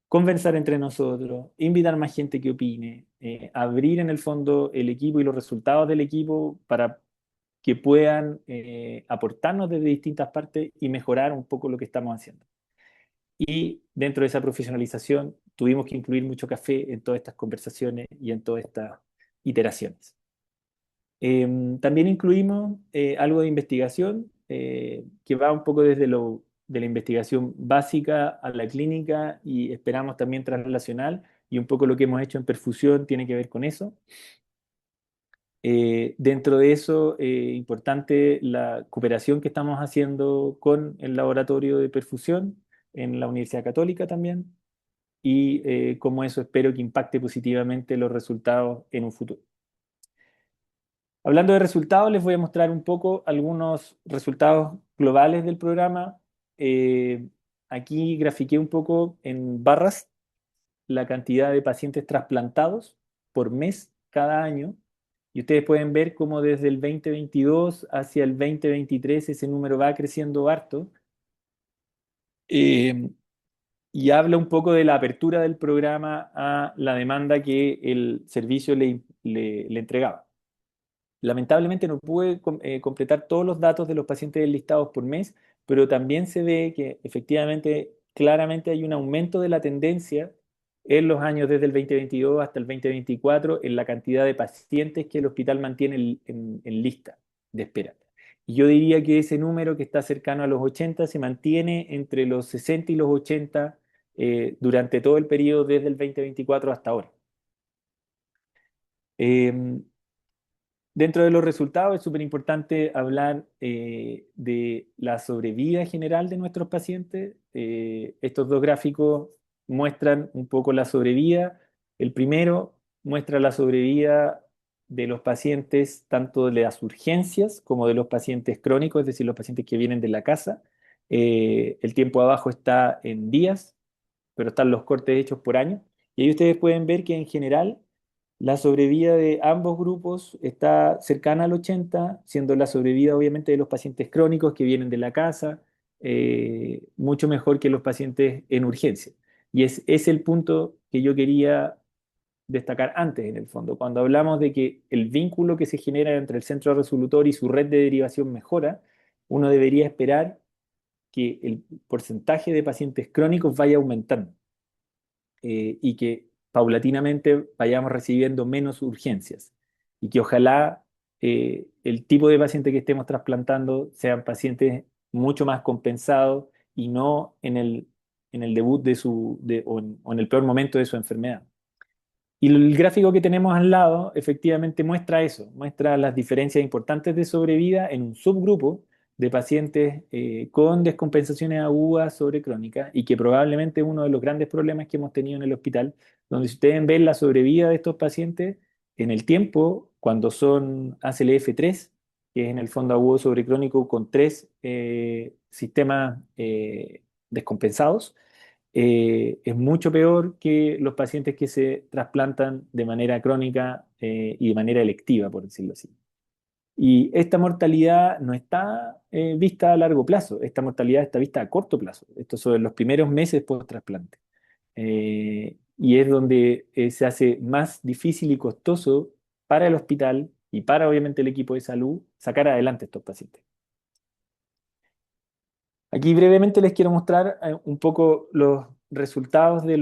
conversar entre nosotros, invitar más gente que opine, abrir en el fondo el equipo y los resultados del equipo para que puedan aportarnos desde distintas partes y mejorar un poco lo que estamos haciendo. Y dentro de esa profesionalización tuvimos que incluir mucho café en todas estas conversaciones y en todas estas iteraciones. También incluimos algo de investigación que va un poco desde de la investigación básica a la clínica y esperamos también translacional, y un poco lo que hemos hecho en perfusión tiene que ver con eso. Dentro de eso, importante la cooperación que estamos haciendo con el laboratorio de perfusión en la Universidad Católica también, y cómo eso espero que impacte positivamente los resultados en un futuro. Hablando de resultados, les voy a mostrar un poco algunos resultados globales del programa. Aquí grafiqué un poco en barras la cantidad de pacientes trasplantados por mes cada año. Y ustedes pueden ver cómo desde el 2022 hacia el 2023 ese número va creciendo harto. Eh, y habla un poco de la apertura del programa a la demanda que el servicio le entregaba. Lamentablemente no pude completar todos los datos de los pacientes enlistados por mes, pero también se ve que efectivamente, claramente hay un aumento de la tendencia en los años desde el 2022 hasta el 2024 en la cantidad de pacientes que el hospital mantiene en lista de espera. Y yo diría que ese número que está cercano a los 80 se mantiene entre los 60 y los 80 durante todo el periodo desde el 2024 hasta ahora. Eh, Dentro de los resultados es súper importante hablar de la sobrevida general de nuestros pacientes. Estos dos gráficos muestran un poco la sobrevida. El primero muestra la sobrevida de los pacientes, tanto de las urgencias como de los pacientes crónicos, es decir, los pacientes que vienen de la casa. El tiempo abajo está en días, pero están los cortes hechos por año. Y ahí ustedes pueden ver que en general la sobrevida de ambos grupos está cercana al 80, siendo la sobrevida obviamente de los pacientes crónicos que vienen de la casa mucho mejor que los pacientes en urgencia. Y es el punto que yo quería destacar antes en el fondo. Cuando hablamos de que el vínculo que se genera entre el centro resolutor y su red de derivación mejora, uno debería esperar que el porcentaje de pacientes crónicos vaya aumentando y que paulatinamente vayamos recibiendo menos urgencias y que ojalá el tipo de paciente que estemos trasplantando sean pacientes mucho más compensados y no en el debut o en el peor momento de su enfermedad. Y el gráfico que tenemos al lado efectivamente muestra eso, muestra las diferencias importantes de sobrevida en un subgrupo de pacientes con descompensaciones agudas sobre crónicas y que probablemente es uno de los grandes problemas que hemos tenido en el hospital, donde si ustedes ven la sobrevida de estos pacientes en el tiempo, cuando son ACLF3, que es en el fondo agudo sobre crónico con tres sistemas descompensados, es mucho peor que los pacientes que se trasplantan de manera crónica y de manera electiva, por decirlo así. Y esta mortalidad no está vista a largo plazo, esta mortalidad está vista a corto plazo. Esto son los primeros meses post-trasplante. Y es donde se hace más difícil y costoso para el hospital y para obviamente el equipo de salud sacar adelante a estos pacientes. Aquí brevemente les quiero mostrar un poco los resultados de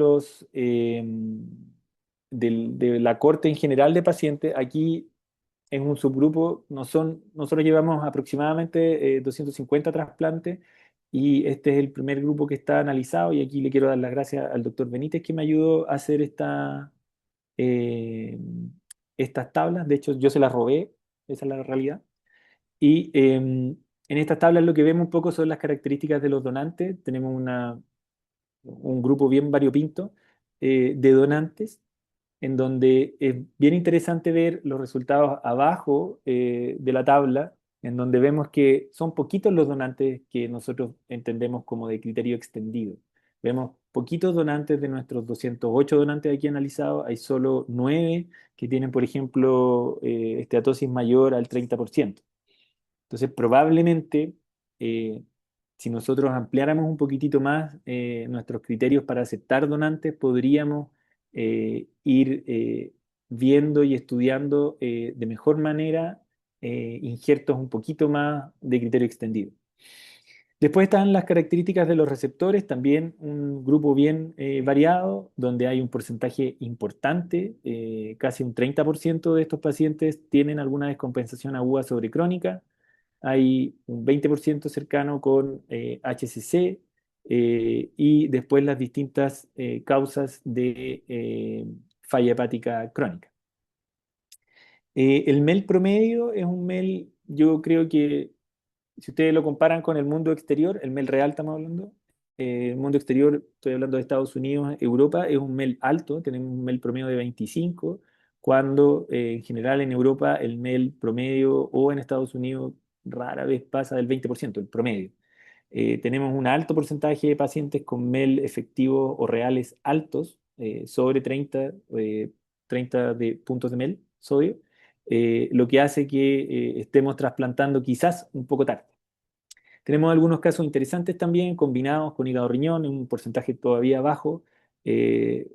la corte en general de pacientes. Aquí en un subgrupo nosotros llevamos aproximadamente 250 trasplantes y este es el primer grupo que está analizado y aquí le quiero dar las gracias al doctor Benítez que me ayudó a hacer eh, estas tablas. De hecho, yo se las robé, esa es la realidad. Y en estas tablas lo que vemos un poco son las características de los donantes. Tenemos un grupo bien variopinto de donantes, en donde es bien interesante ver los resultados abajo de la tabla, en donde vemos que son poquitos los donantes que nosotros entendemos como de criterio extendido. Vemos poquitos donantes de nuestros 208 donantes aquí analizados, hay solo 9 que tienen, por ejemplo, esteatosis mayor al 30%. Entonces, probablemente si nosotros ampliáramos un poquitito más nuestros criterios para aceptar donantes, podríamos ir viendo y estudiando de mejor manera injertos un poquito más de criterio extendido. Después están las características de los receptores, también un grupo bien variado, donde hay un porcentaje importante, casi un 30% de estos pacientes tienen alguna descompensación aguda sobre crónica, hay un 20% cercano con HCC y después las distintas causas de falla hepática crónica. El MEL promedio es un MEL, yo creo que si ustedes lo comparan con el mundo exterior, el MEL real estamos hablando, el mundo exterior, estoy hablando de Estados Unidos, Europa, es un MEL alto, tenemos un MEL promedio de 25, cuando en general en Europa el MEL promedio o en Estados Unidos rara vez pasa del 20%, el promedio. Tenemos un alto porcentaje de pacientes con MEL efectivos o reales altos, sobre 30 de puntos de MEL, sodio, lo que hace que estemos trasplantando quizás un poco tarde. Tenemos algunos casos interesantes también combinados con hígado riñón, en un porcentaje todavía bajo,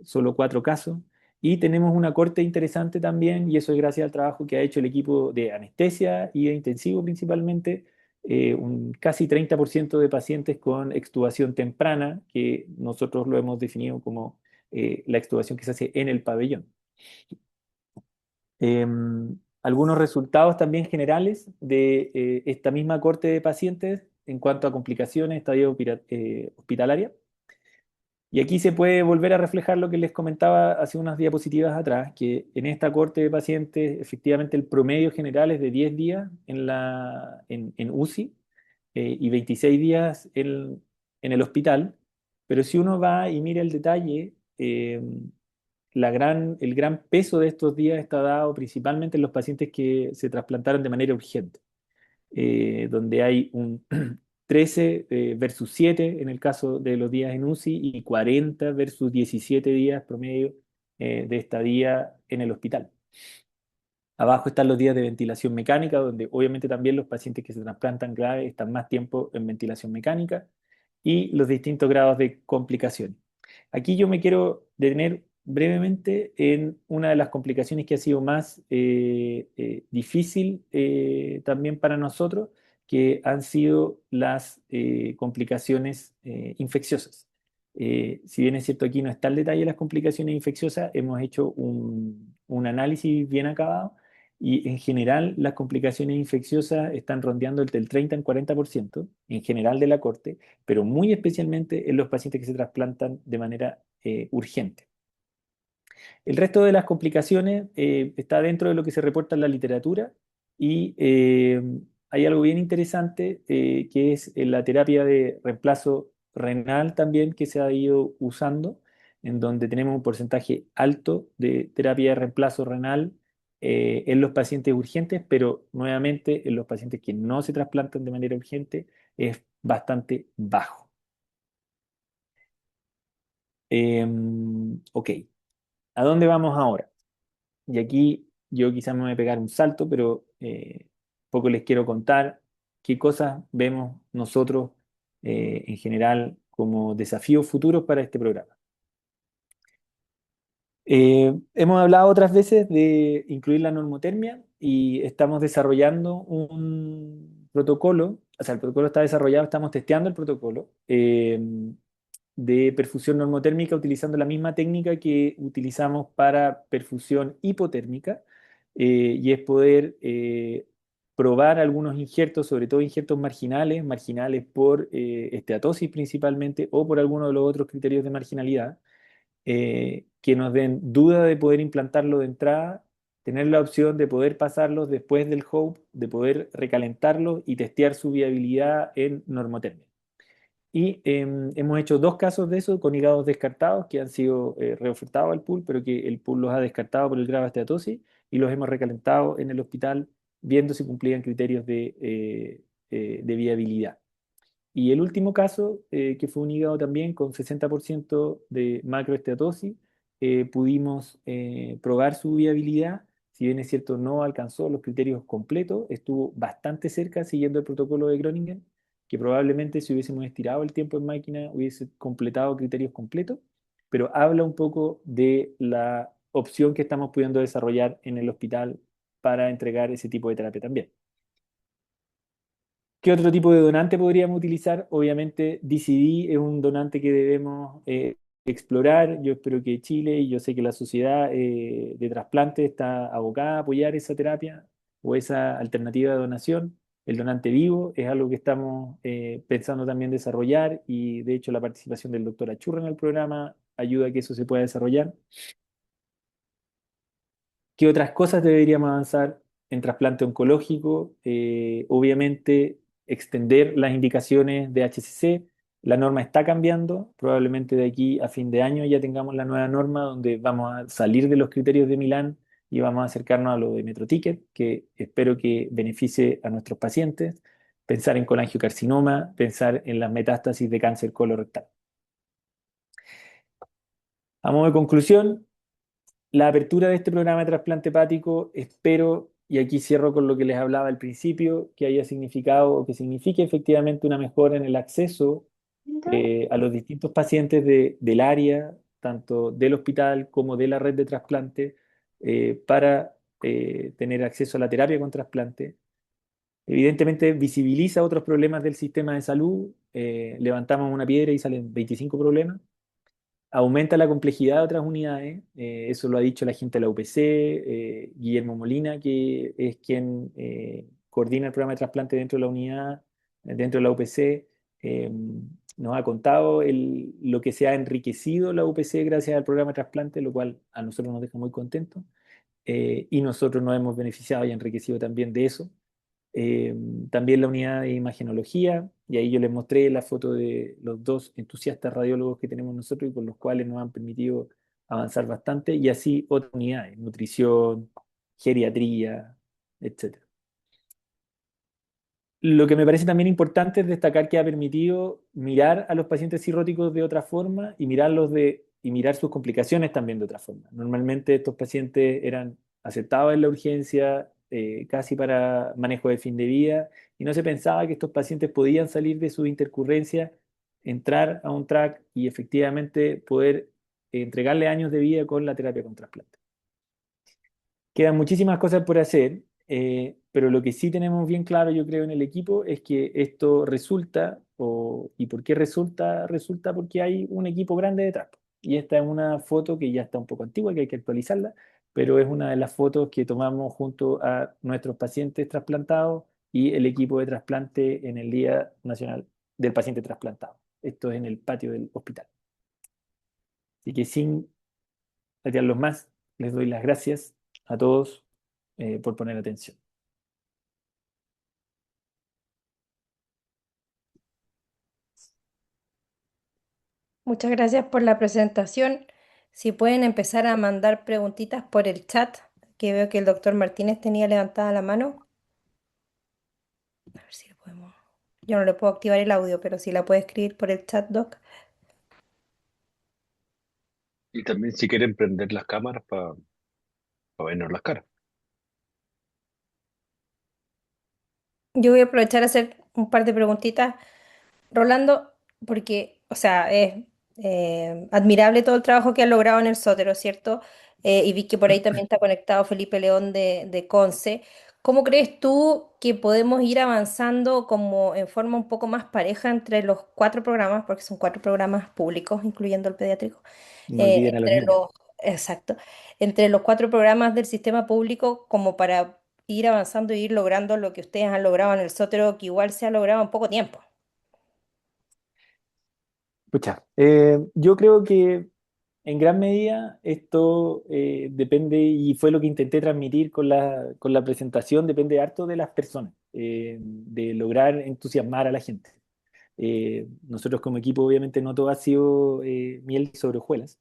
solo 4 casos. Y tenemos una corte interesante también, y eso es gracias al trabajo que ha hecho el equipo de anestesia y de intensivo principalmente, un casi 30% de pacientes con extubación temprana, que nosotros lo hemos definido como la extubación que se hace en el pabellón. Algunos resultados también generales de esta misma corte de pacientes en cuanto a complicaciones, estadio hospitalaria. Y aquí se puede volver a reflejar lo que les comentaba hace unas diapositivas atrás, que en esta corte de pacientes efectivamente el promedio general es de 10 días en UCI y 26 días en el hospital, pero si uno va y mira el detalle, el gran peso de estos días está dado principalmente en los pacientes que se trasplantaron de manera urgente, donde hay un 13 versus 7 en el caso de los días en UCI y 40 versus 17 días promedio de estadía en el hospital. Abajo están los días de ventilación mecánica, donde obviamente también los pacientes que se trasplantan grave están más tiempo en ventilación mecánica y los distintos grados de complicaciones. Aquí yo me quiero detener brevemente en una de las complicaciones que ha sido más difícil también para nosotros, que han sido las complicaciones infecciosas. Si bien es cierto aquí no está el detalle de las complicaciones infecciosas, hemos hecho un análisis bien acabado y en general las complicaciones infecciosas están rondeando entre el 30 y el 40% en general de la corte, pero muy especialmente en los pacientes que se trasplantan de manera urgente. El resto de las complicaciones está dentro de lo que se reporta en la literatura y hay algo bien interesante que es la terapia de reemplazo renal también que se ha ido usando, en donde tenemos un porcentaje alto de terapia de reemplazo renal en los pacientes urgentes, pero nuevamente en los pacientes que no se trasplantan de manera urgente es bastante bajo. Ok, ¿a dónde vamos ahora? Y aquí yo quizás me voy a pegar un salto, pero poco les quiero contar qué cosas vemos nosotros en general como desafíos futuros para este programa. Hemos hablado otras veces de incluir la normotermia y estamos desarrollando un protocolo, o sea, el protocolo está desarrollado, estamos testeando el protocolo de perfusión normotérmica utilizando la misma técnica que utilizamos para perfusión hipotérmica y es poder probar algunos injertos, sobre todo injertos marginales, marginales por esteatosis principalmente o por alguno de los otros criterios de marginalidad que nos den duda de poder implantarlo de entrada, tener la opción de poder pasarlos después del HOPE, de poder recalentarlos y testear su viabilidad en normotermia. Y hemos hecho 2 casos de eso con hígados descartados que han sido reofertados al pool, pero que el pool los ha descartado por el grado de esteatosis y los hemos recalentado en el hospital viendo si cumplían criterios de viabilidad. Y el último caso, que fue un hígado también con 60% de macroesteatosis, pudimos probar su viabilidad. Si bien es cierto, no alcanzó los criterios completos, estuvo bastante cerca siguiendo el protocolo de Groningen que probablemente si hubiésemos estirado el tiempo en máquina hubiese completado criterios completos, pero habla un poco de la opción que estamos pudiendo desarrollar en el hospital para entregar ese tipo de terapia también. ¿Qué otro tipo de donante podríamos utilizar? Obviamente DCD es un donante que debemos explorar. Yo espero que Chile y yo sé que la sociedad de trasplante está abocada a apoyar esa terapia o esa alternativa de donación. El donante vivo es algo que estamos pensando también desarrollar y de hecho la participación del doctor Achurra en el programa ayuda a que eso se pueda desarrollar. ¿Qué otras cosas deberíamos avanzar en trasplante oncológico? Obviamente, extender las indicaciones de HCC. La norma está cambiando. Probablemente de aquí a fin de año ya tengamos la nueva norma donde vamos a salir de los criterios de Milán y vamos a acercarnos a lo de MetroTicket, que espero que beneficie a nuestros pacientes. Pensar en colangiocarcinoma, pensar en las metástasis de cáncer colorectal. A modo de conclusión, la apertura de este programa de trasplante hepático, espero, y aquí cierro con lo que les hablaba al principio, que haya significado o que signifique efectivamente una mejora en el acceso a los distintos pacientes del área, tanto del hospital como de la red de trasplante, para tener acceso a la terapia con trasplante. Evidentemente visibiliza otros problemas del sistema de salud. Levantamos una piedra y salen 25 problemas. Aumenta la complejidad de otras unidades, eso lo ha dicho la gente de la UPC, Guillermo Molina, que es quien coordina el programa de trasplante dentro de la unidad, dentro de la UPC, eh, nos ha contado lo que se ha enriquecido la UPC gracias al programa de trasplante, lo cual a nosotros nos deja muy contentos, y nosotros nos hemos beneficiado y enriquecido también de eso. Eh, También la unidad de imagenología, y ahí yo les mostré la foto de los dos entusiastas radiólogos que tenemos nosotros y con los cuales nos han permitido avanzar bastante, y así otras unidades, nutrición, geriatría, etcétera. Lo que me parece también importante es destacar que ha permitido mirar a los pacientes cirróticos de otra forma y y mirar sus complicaciones también de otra forma. Normalmente estos pacientes eran aceptados en la urgencia casi para manejo de fin de vida y no se pensaba que estos pacientes podían salir de su intercurrencia, entrar a un track y efectivamente poder entregarle años de vida con la terapia con trasplante. Quedan muchísimas cosas por hacer, pero lo que sí tenemos bien claro, yo creo, en el equipo es que esto resulta, ¿y por qué resulta? Resulta porque hay un equipo grande detrás. Y esta es una foto que ya está un poco antigua, que hay que actualizarla, pero es una de las fotos que tomamos junto a nuestros pacientes trasplantados y el equipo de trasplante en el Día Nacional del Paciente Trasplantado. Esto es en el patio del hospital. Así que sin los más, les doy las gracias a todos por poner atención. Muchas gracias por la presentación. Si pueden empezar a mandar preguntitas por el chat, que veo que el doctor Martínez tenía levantada la mano. A ver si lo podemos. Yo no le puedo activar el audio, pero si la puede escribir por el chat, doc. Y también si quieren prender las cámaras para vernos las caras. Yo voy a aprovechar a hacer un par de preguntitas, Rolando, porque, o sea, es admirable todo el trabajo que han logrado en el Sótero, ¿cierto? Y vi que por ahí también está conectado Felipe León de Conce. ¿Cómo crees tú que podemos ir avanzando como en forma un poco más pareja entre los cuatro programas, porque son cuatro programas públicos, incluyendo el pediátrico? No olviden a los Entre niños. exacto, entre los cuatro programas del sistema público, como para ir avanzando y ir logrando lo que ustedes han logrado en el Sótero, que igual se ha logrado en poco tiempo. Pucha, yo creo que en gran medida esto depende, y fue lo que intenté transmitir con con la presentación, depende harto de las personas, de lograr entusiasmar a la gente. Nosotros como equipo obviamente no todo ha sido miel sobre hojuelas.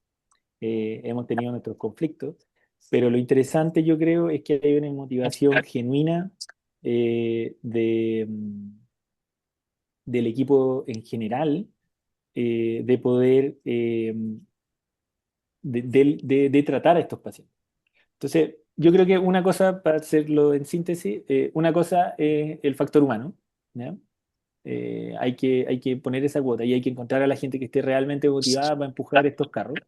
Hemos tenido nuestros conflictos, pero lo interesante yo creo es que hay una motivación genuina del equipo en general de poder de tratar a estos pacientes. Entonces, yo creo que una cosa, para hacerlo en síntesis, una cosa es el factor humano, ¿ya? Hay que poner esa cuota y hay que encontrar a la gente que esté realmente motivada para empujar estos carros.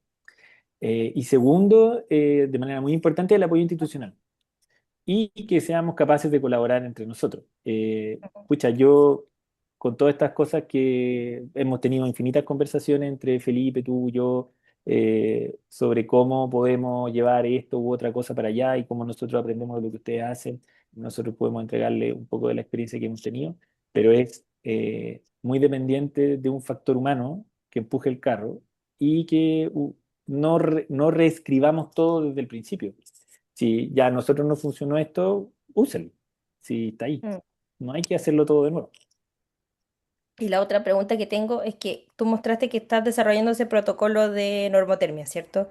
Y segundo, de manera muy importante, el apoyo institucional y que seamos capaces de colaborar entre nosotros. Pucha, yo con todas estas cosas que hemos tenido infinitas conversaciones entre Felipe, tú, yo, sobre cómo podemos llevar esto u otra cosa para allá y cómo nosotros aprendemos de lo que ustedes hacen, nosotros podemos entregarle un poco de la experiencia que hemos tenido, pero es muy dependiente de un factor humano que empuje el carro y que no reescribamos todo desde el principio. Si ya a nosotros no funcionó esto, úselo. Si está ahí. Mm. No hay que hacerlo todo de nuevo. Y la otra pregunta que tengo es que tú mostraste que estás desarrollando ese protocolo de normotermia, ¿cierto?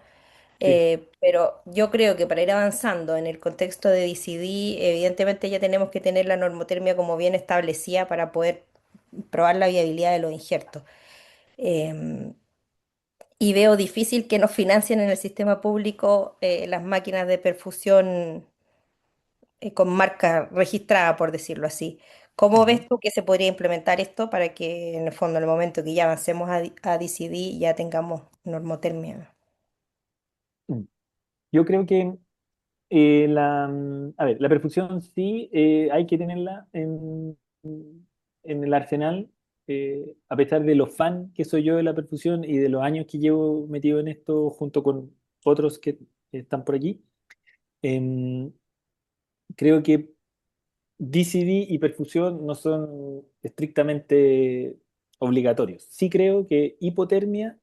Sí. Pero yo creo que para ir avanzando en el contexto de DCD, evidentemente ya tenemos que tener la normotermia como bien establecida para poder probar la viabilidad de los injertos. Em, y veo difícil que nos financien en el sistema público las máquinas de perfusión con marca registrada, por decirlo así. ¿Cómo Ujú. ves tú que se podría implementar esto para que en el fondo, en el momento que ya avancemos a DCD, ya tengamos normotermia? Mm. Yo creo que a ver, la perfusión sí, hay que tenerla en el arsenal, a pesar de lo fan que soy yo de la perfusión y de los años que llevo metido en esto junto con otros que están por aquí. em, Creo que DCD y perfusión no son estrictamente obligatorios. Sí creo que hipotermia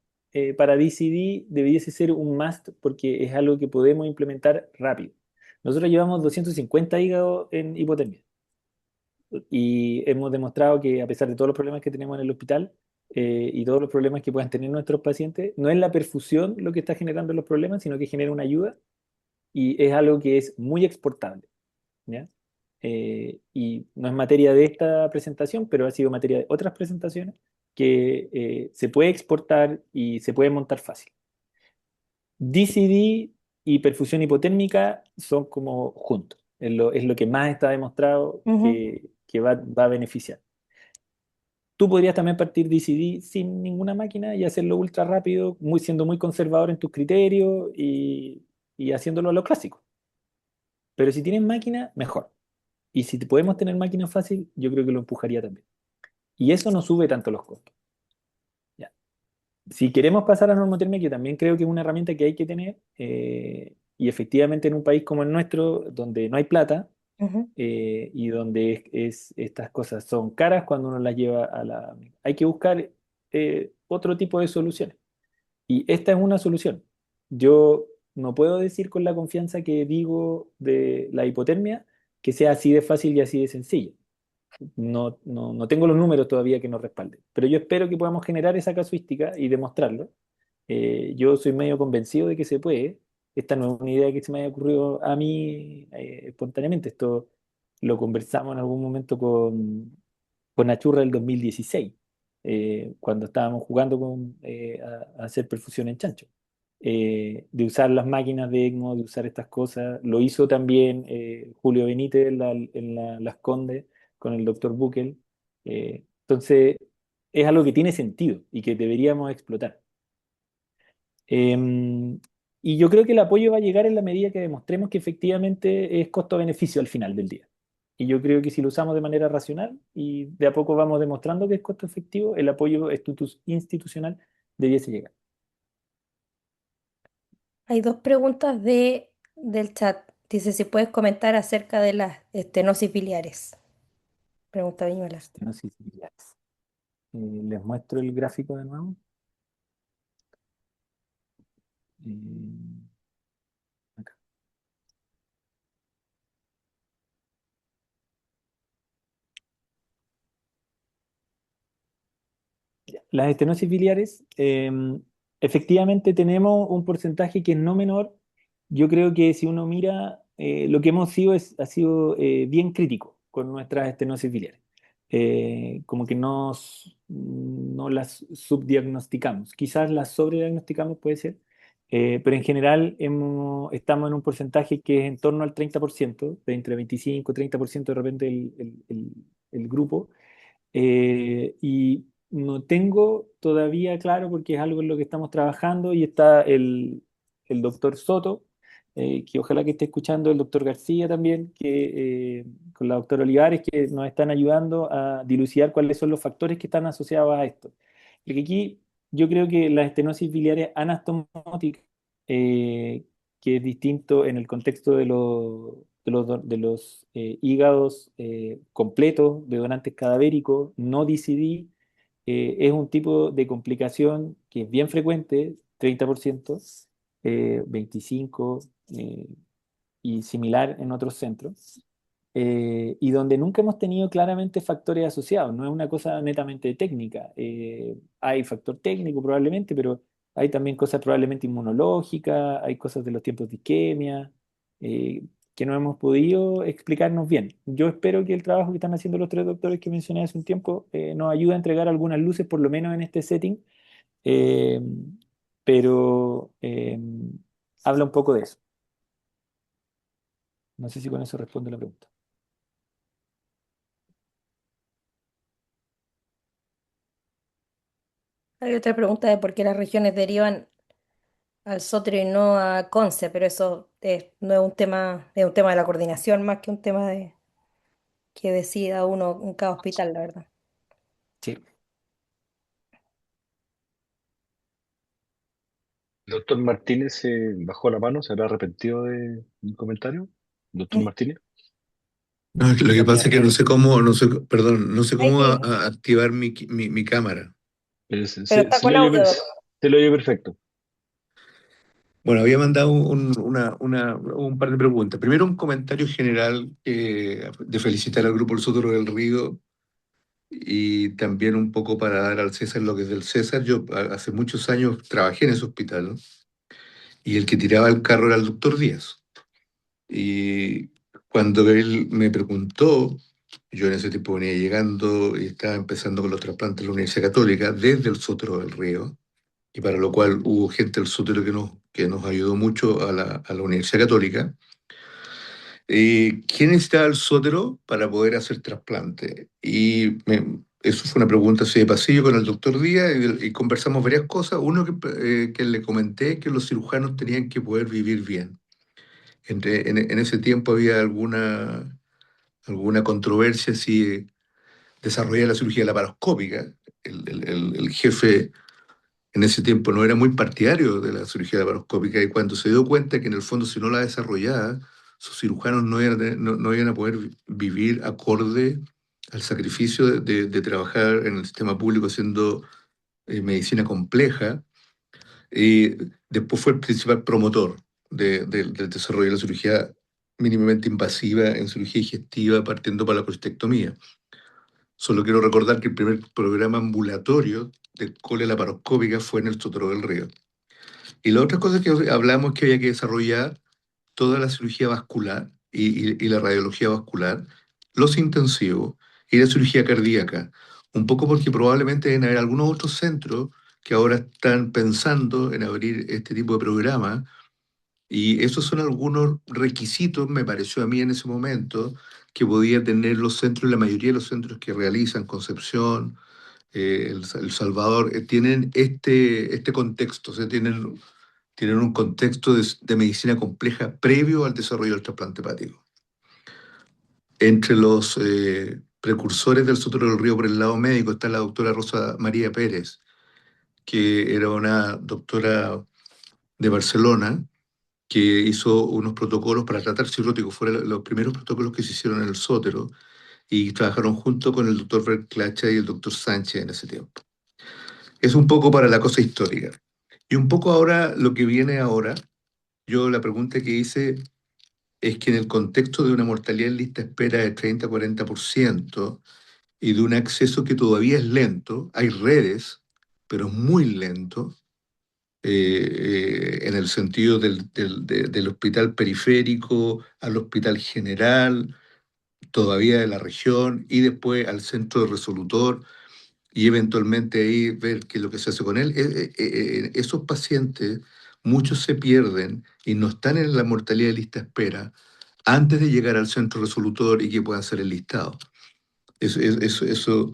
para DCD debiese ser un must porque es algo que podemos implementar rápido. Nosotros llevamos 250 hígados en hipotermia y hemos demostrado que a pesar de todos los problemas que tenemos en el hospital y todos los problemas que puedan tener nuestros pacientes, no es la perfusión lo que está generando los problemas, sino que genera una ayuda y es algo que es muy exportable. ¿Ya? Y no es materia de esta presentación, pero ha sido materia de otras presentaciones que se puede exportar y se puede montar fácil. DCD y perfusión hipotérmica son como juntos, es lo que más está demostrado Ujú. que va a beneficiar. Tú podrías también partir DCD sin ninguna máquina y hacerlo ultra rápido, siendo muy conservador en tus criterios y haciéndolo a lo clásico. Pero si tienes máquina, mejor. Y si podemos tener máquina fácil, yo creo que lo empujaría también. Y eso no sube tanto los costos. Ya. Si queremos pasar a normotermia, que también creo que es una herramienta que hay que tener, y efectivamente en un país como el nuestro, donde no hay plata, Ujú. y donde estas cosas son caras cuando uno las lleva Hay que buscar otro tipo de soluciones. Y esta es una solución. Yo no puedo decir con la confianza que digo de la hipotermia que sea así de fácil y así de sencillo. No tengo los números todavía que nos respalden, pero yo espero que podamos generar esa casuística y demostrarlo. Yo soy medio convencido de que se puede. Esta no es una idea que se me haya ocurrido a mí espontáneamente. Esto lo conversamos en algún momento con Achurra del 2016, cuando estábamos jugando a hacer perfusión en chancho. De usar las máquinas de ECMO, de usar estas cosas. Lo hizo también Julio Benítez Las Condes con el doctor Buckel. Entonces, es algo que tiene sentido y que deberíamos explotar. Y yo creo que el apoyo va a llegar en la medida que demostremos que efectivamente es costo-beneficio al final del día. Y yo creo que si lo usamos de manera racional y de a poco vamos demostrando que es costo efectivo, el apoyo institucional debiese llegar. Hay dos preguntas del chat. Dice si puedes comentar acerca de las estenosis biliares. Pregunta Viñuela. Estenosis biliares. Les muestro el gráfico de nuevo. Eh, Acá. Las estenosis biliares, efectivamente tenemos un porcentaje que es no menor. Yo creo que si uno mira, lo que hemos sido ha sido bien crítico con nuestras estenosis biliares. Como que no las subdiagnosticamos. Quizás las sobrediagnosticamos, puede ser, pero en general estamos en un porcentaje que es en torno al 30%, de entre 25 y 30% de repente el grupo. Y no tengo todavía claro porque es algo en lo que estamos trabajando y está el doctor Soto, que ojalá que esté escuchando, el doctor García también, con la doctora Olivares, que nos están ayudando a dilucidar cuáles son los factores que están asociados a esto. Porque aquí yo creo que la estenosis biliar anastomótica, eh, que es distinto en el contexto de los hígados completos, de donantes cadavéricos, no DCD, es un tipo de complicación que es bien frecuente, 30%, 25%, y similar en otros centros, y donde nunca hemos tenido claramente factores asociados, no es una cosa netamente técnica. Hay factor técnico probablemente, pero hay también cosas probablemente inmunológicas, hay cosas de los tiempos de isquemia, eh, que no hemos podido explicarnos bien. Yo espero que el trabajo que están haciendo los tres doctores que mencioné hace un tiempo nos ayude a entregar algunas luces, por lo menos en este setting, eh, pero habla un poco de eso. No sé si con eso respondo la pregunta. Hay otra pregunta de por qué las regiones derivan al Sotero y no a Conce, pero eso no es un tema, es un tema de la coordinación más que un tema de que decida uno en cada hospital, la verdad. Sí. El doctor Martínez bajó la mano, se habrá arrepentido de mi comentario. Doctor ¿Eh? Martínez. No, es que lo que pasa es que no sé cómo, no sé, perdón, no sé Ahí cómo sí, activar mi cámara. pero está con audio, Se le oye perfecto. Bueno, había mandado un par de preguntas. Primero, un comentario general de felicitar al Grupo El Sotero del Río y también un poco para dar al César lo que es del César. Yo hace muchos años trabajé en ese hospital, ¿no? Y el que tiraba el carro era el doctor Díaz. Y cuando él me preguntó, yo en ese tiempo venía llegando y estaba empezando con los trasplantes de la Universidad Católica desde el Sotero del Río, y para lo cual hubo gente del Sotero que nos ayudó mucho a la Universidad Católica. ¿Quién necesitaba el Sotero para poder hacer trasplante? Eso fue una pregunta así de pasillo con el doctor Díaz y conversamos varias cosas. Uno que le comenté que los cirujanos tenían que poder vivir bien. En ese tiempo había alguna controversia si desarrollar la cirugía laparoscópica. El jefe en ese tiempo no era muy partidario de la cirugía laparoscópica y cuando se dio cuenta que en el fondo si no la desarrollaba, sus cirujanos no iban a poder vivir acorde al sacrificio de trabajar en el sistema público haciendo medicina compleja, y después fue el principal promotor del desarrollo de la cirugía mínimamente invasiva en cirugía digestiva partiendo para la prostatectomía. Solo quiero recordar que el primer programa ambulatorio de cólera laparoscópica fue en el Sotero del Río. Y la otra cosa que hablamos es que había que desarrollar toda la cirugía vascular y la radiología vascular, los intensivos y la cirugía cardíaca. Un poco porque probablemente deben haber algunos otros centros que ahora están pensando en abrir este tipo de programa. Y esos son algunos requisitos, me pareció a mí en ese momento, que podía tener los centros, la mayoría de los centros que realizan Concepción, El Salvador, tienen este contexto, o sea, tienen un contexto de medicina compleja previo al desarrollo del trasplante hepático. Entre los precursores del Sotero del Río por el lado médico está la doctora Rosa María Pérez, que era una doctora de Barcelona, que hizo unos protocolos para tratar cirróticos, fueron los primeros protocolos que se hicieron en el Sotero, y trabajaron junto con el doctor Verclacha y el doctor Sánchez en ese tiempo. Es un poco para la cosa histórica. Y un poco ahora, lo que viene ahora, yo la pregunta que hice es que en el contexto de una mortalidad en lista de espera de 30-40% y de un acceso que todavía es lento, hay redes, pero es muy lento, en el sentido del hospital periférico al hospital general, todavía de la región, y después al centro resolutor, y eventualmente ahí ver qué es lo que se hace con él. Esos pacientes, muchos se pierden y no están en la mortalidad de lista de espera antes de llegar al centro resolutor y que puedan ser enlistados. Eso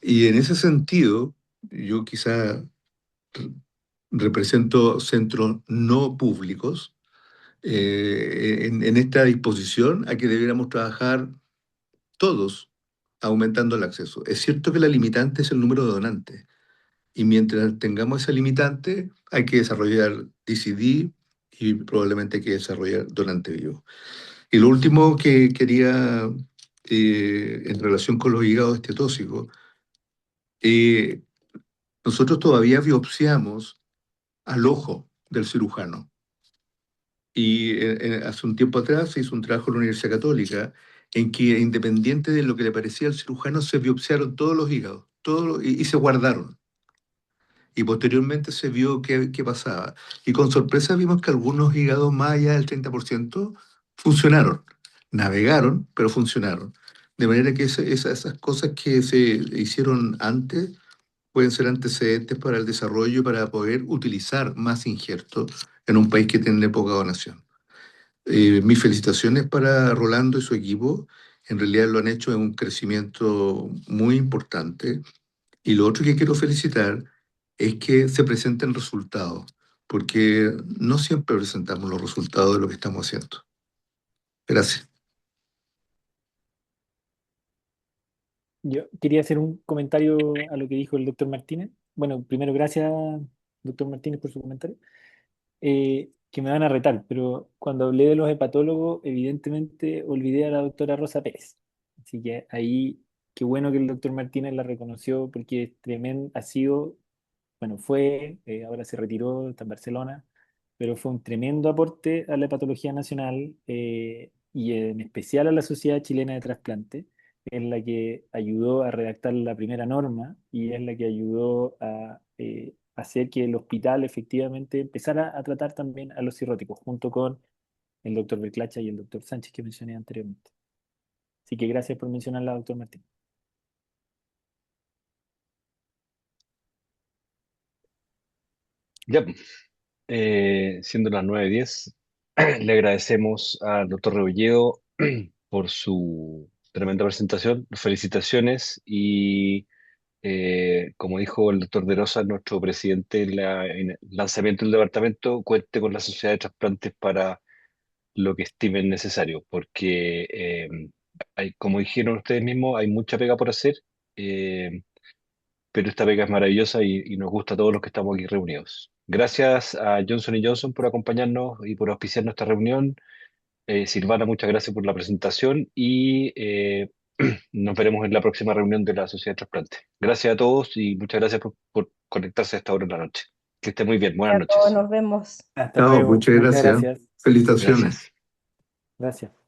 Y en ese sentido, yo quizá re- represento centros no públicos en esta disposición a que debiéramos trabajar todos aumentando el acceso. Es cierto que la limitante es el número de donantes, y mientras tengamos esa limitante, hay que desarrollar DCD y probablemente hay que desarrollar donante vivo. Y lo último que quería, en relación con los hígados estetóxicos, eh, nosotros todavía biopsiamos al ojo del cirujano. Y hace un tiempo atrás se hizo un trabajo en la Universidad Católica en que, independiente de lo que le parecía al cirujano, se biopsiaron todos los hígados y se guardaron. Y posteriormente se vio qué pasaba. Y con sorpresa vimos que algunos hígados, más allá del 30%, funcionaron. Navegaron, pero funcionaron. De manera que esas cosas que se hicieron antes pueden ser antecedentes para el desarrollo, para poder utilizar más injertos en un país que tiene poca donación. Mis felicitaciones para Rolando y su equipo. En realidad lo han hecho en un crecimiento muy importante. Y lo otro que quiero felicitar es que se presenten resultados, porque no siempre presentamos los resultados de lo que estamos haciendo. Gracias. Yo quería hacer un comentario a lo que dijo el doctor Martínez. Bueno, primero, gracias, doctor Martínez, por su comentario. Que me van a retar, pero cuando hablé de los hepatólogos, evidentemente olvidé a la doctora Rosa Pérez. Así que ahí, qué bueno que el doctor Martínez la reconoció, porque es ha sido, bueno, ahora se retiró, está en Barcelona, pero fue un tremendo aporte a la hepatología nacional, y en especial a la Sociedad Chilena de Trasplante, en la que ayudó a redactar la primera norma y es la que ayudó a hacer que el hospital efectivamente empezara a tratar también a los cirróticos, junto con el doctor Berclacha y el doctor Sánchez que mencioné anteriormente. Así que gracias por mencionarla, doctor Martín. Ya, siendo las 9:10, le agradecemos al doctor Rebolledo por su tremenda presentación. Felicitaciones y, como dijo el doctor De Rosa, nuestro presidente, en el lanzamiento del departamento, cuente con la sociedad de trasplantes para lo que estimen necesario, porque, como dijeron ustedes mismos, hay mucha pega por hacer, eh, pero esta pega es maravillosa y nos gusta a todos los que estamos aquí reunidos. Gracias a Johnson Johnson por acompañarnos y por auspiciar nuestra reunión. Silvana, muchas gracias por la presentación y, nos veremos en la próxima reunión de la Sociedad de Trasplante. Gracias a todos y muchas gracias por conectarse a esta hora de la noche. Que esté muy bien. Buenas A todos noches. nos vemos. Hasta Chao, luego. muchas Muchas gracias. gracias. Felicitaciones. Gracias. Gracias.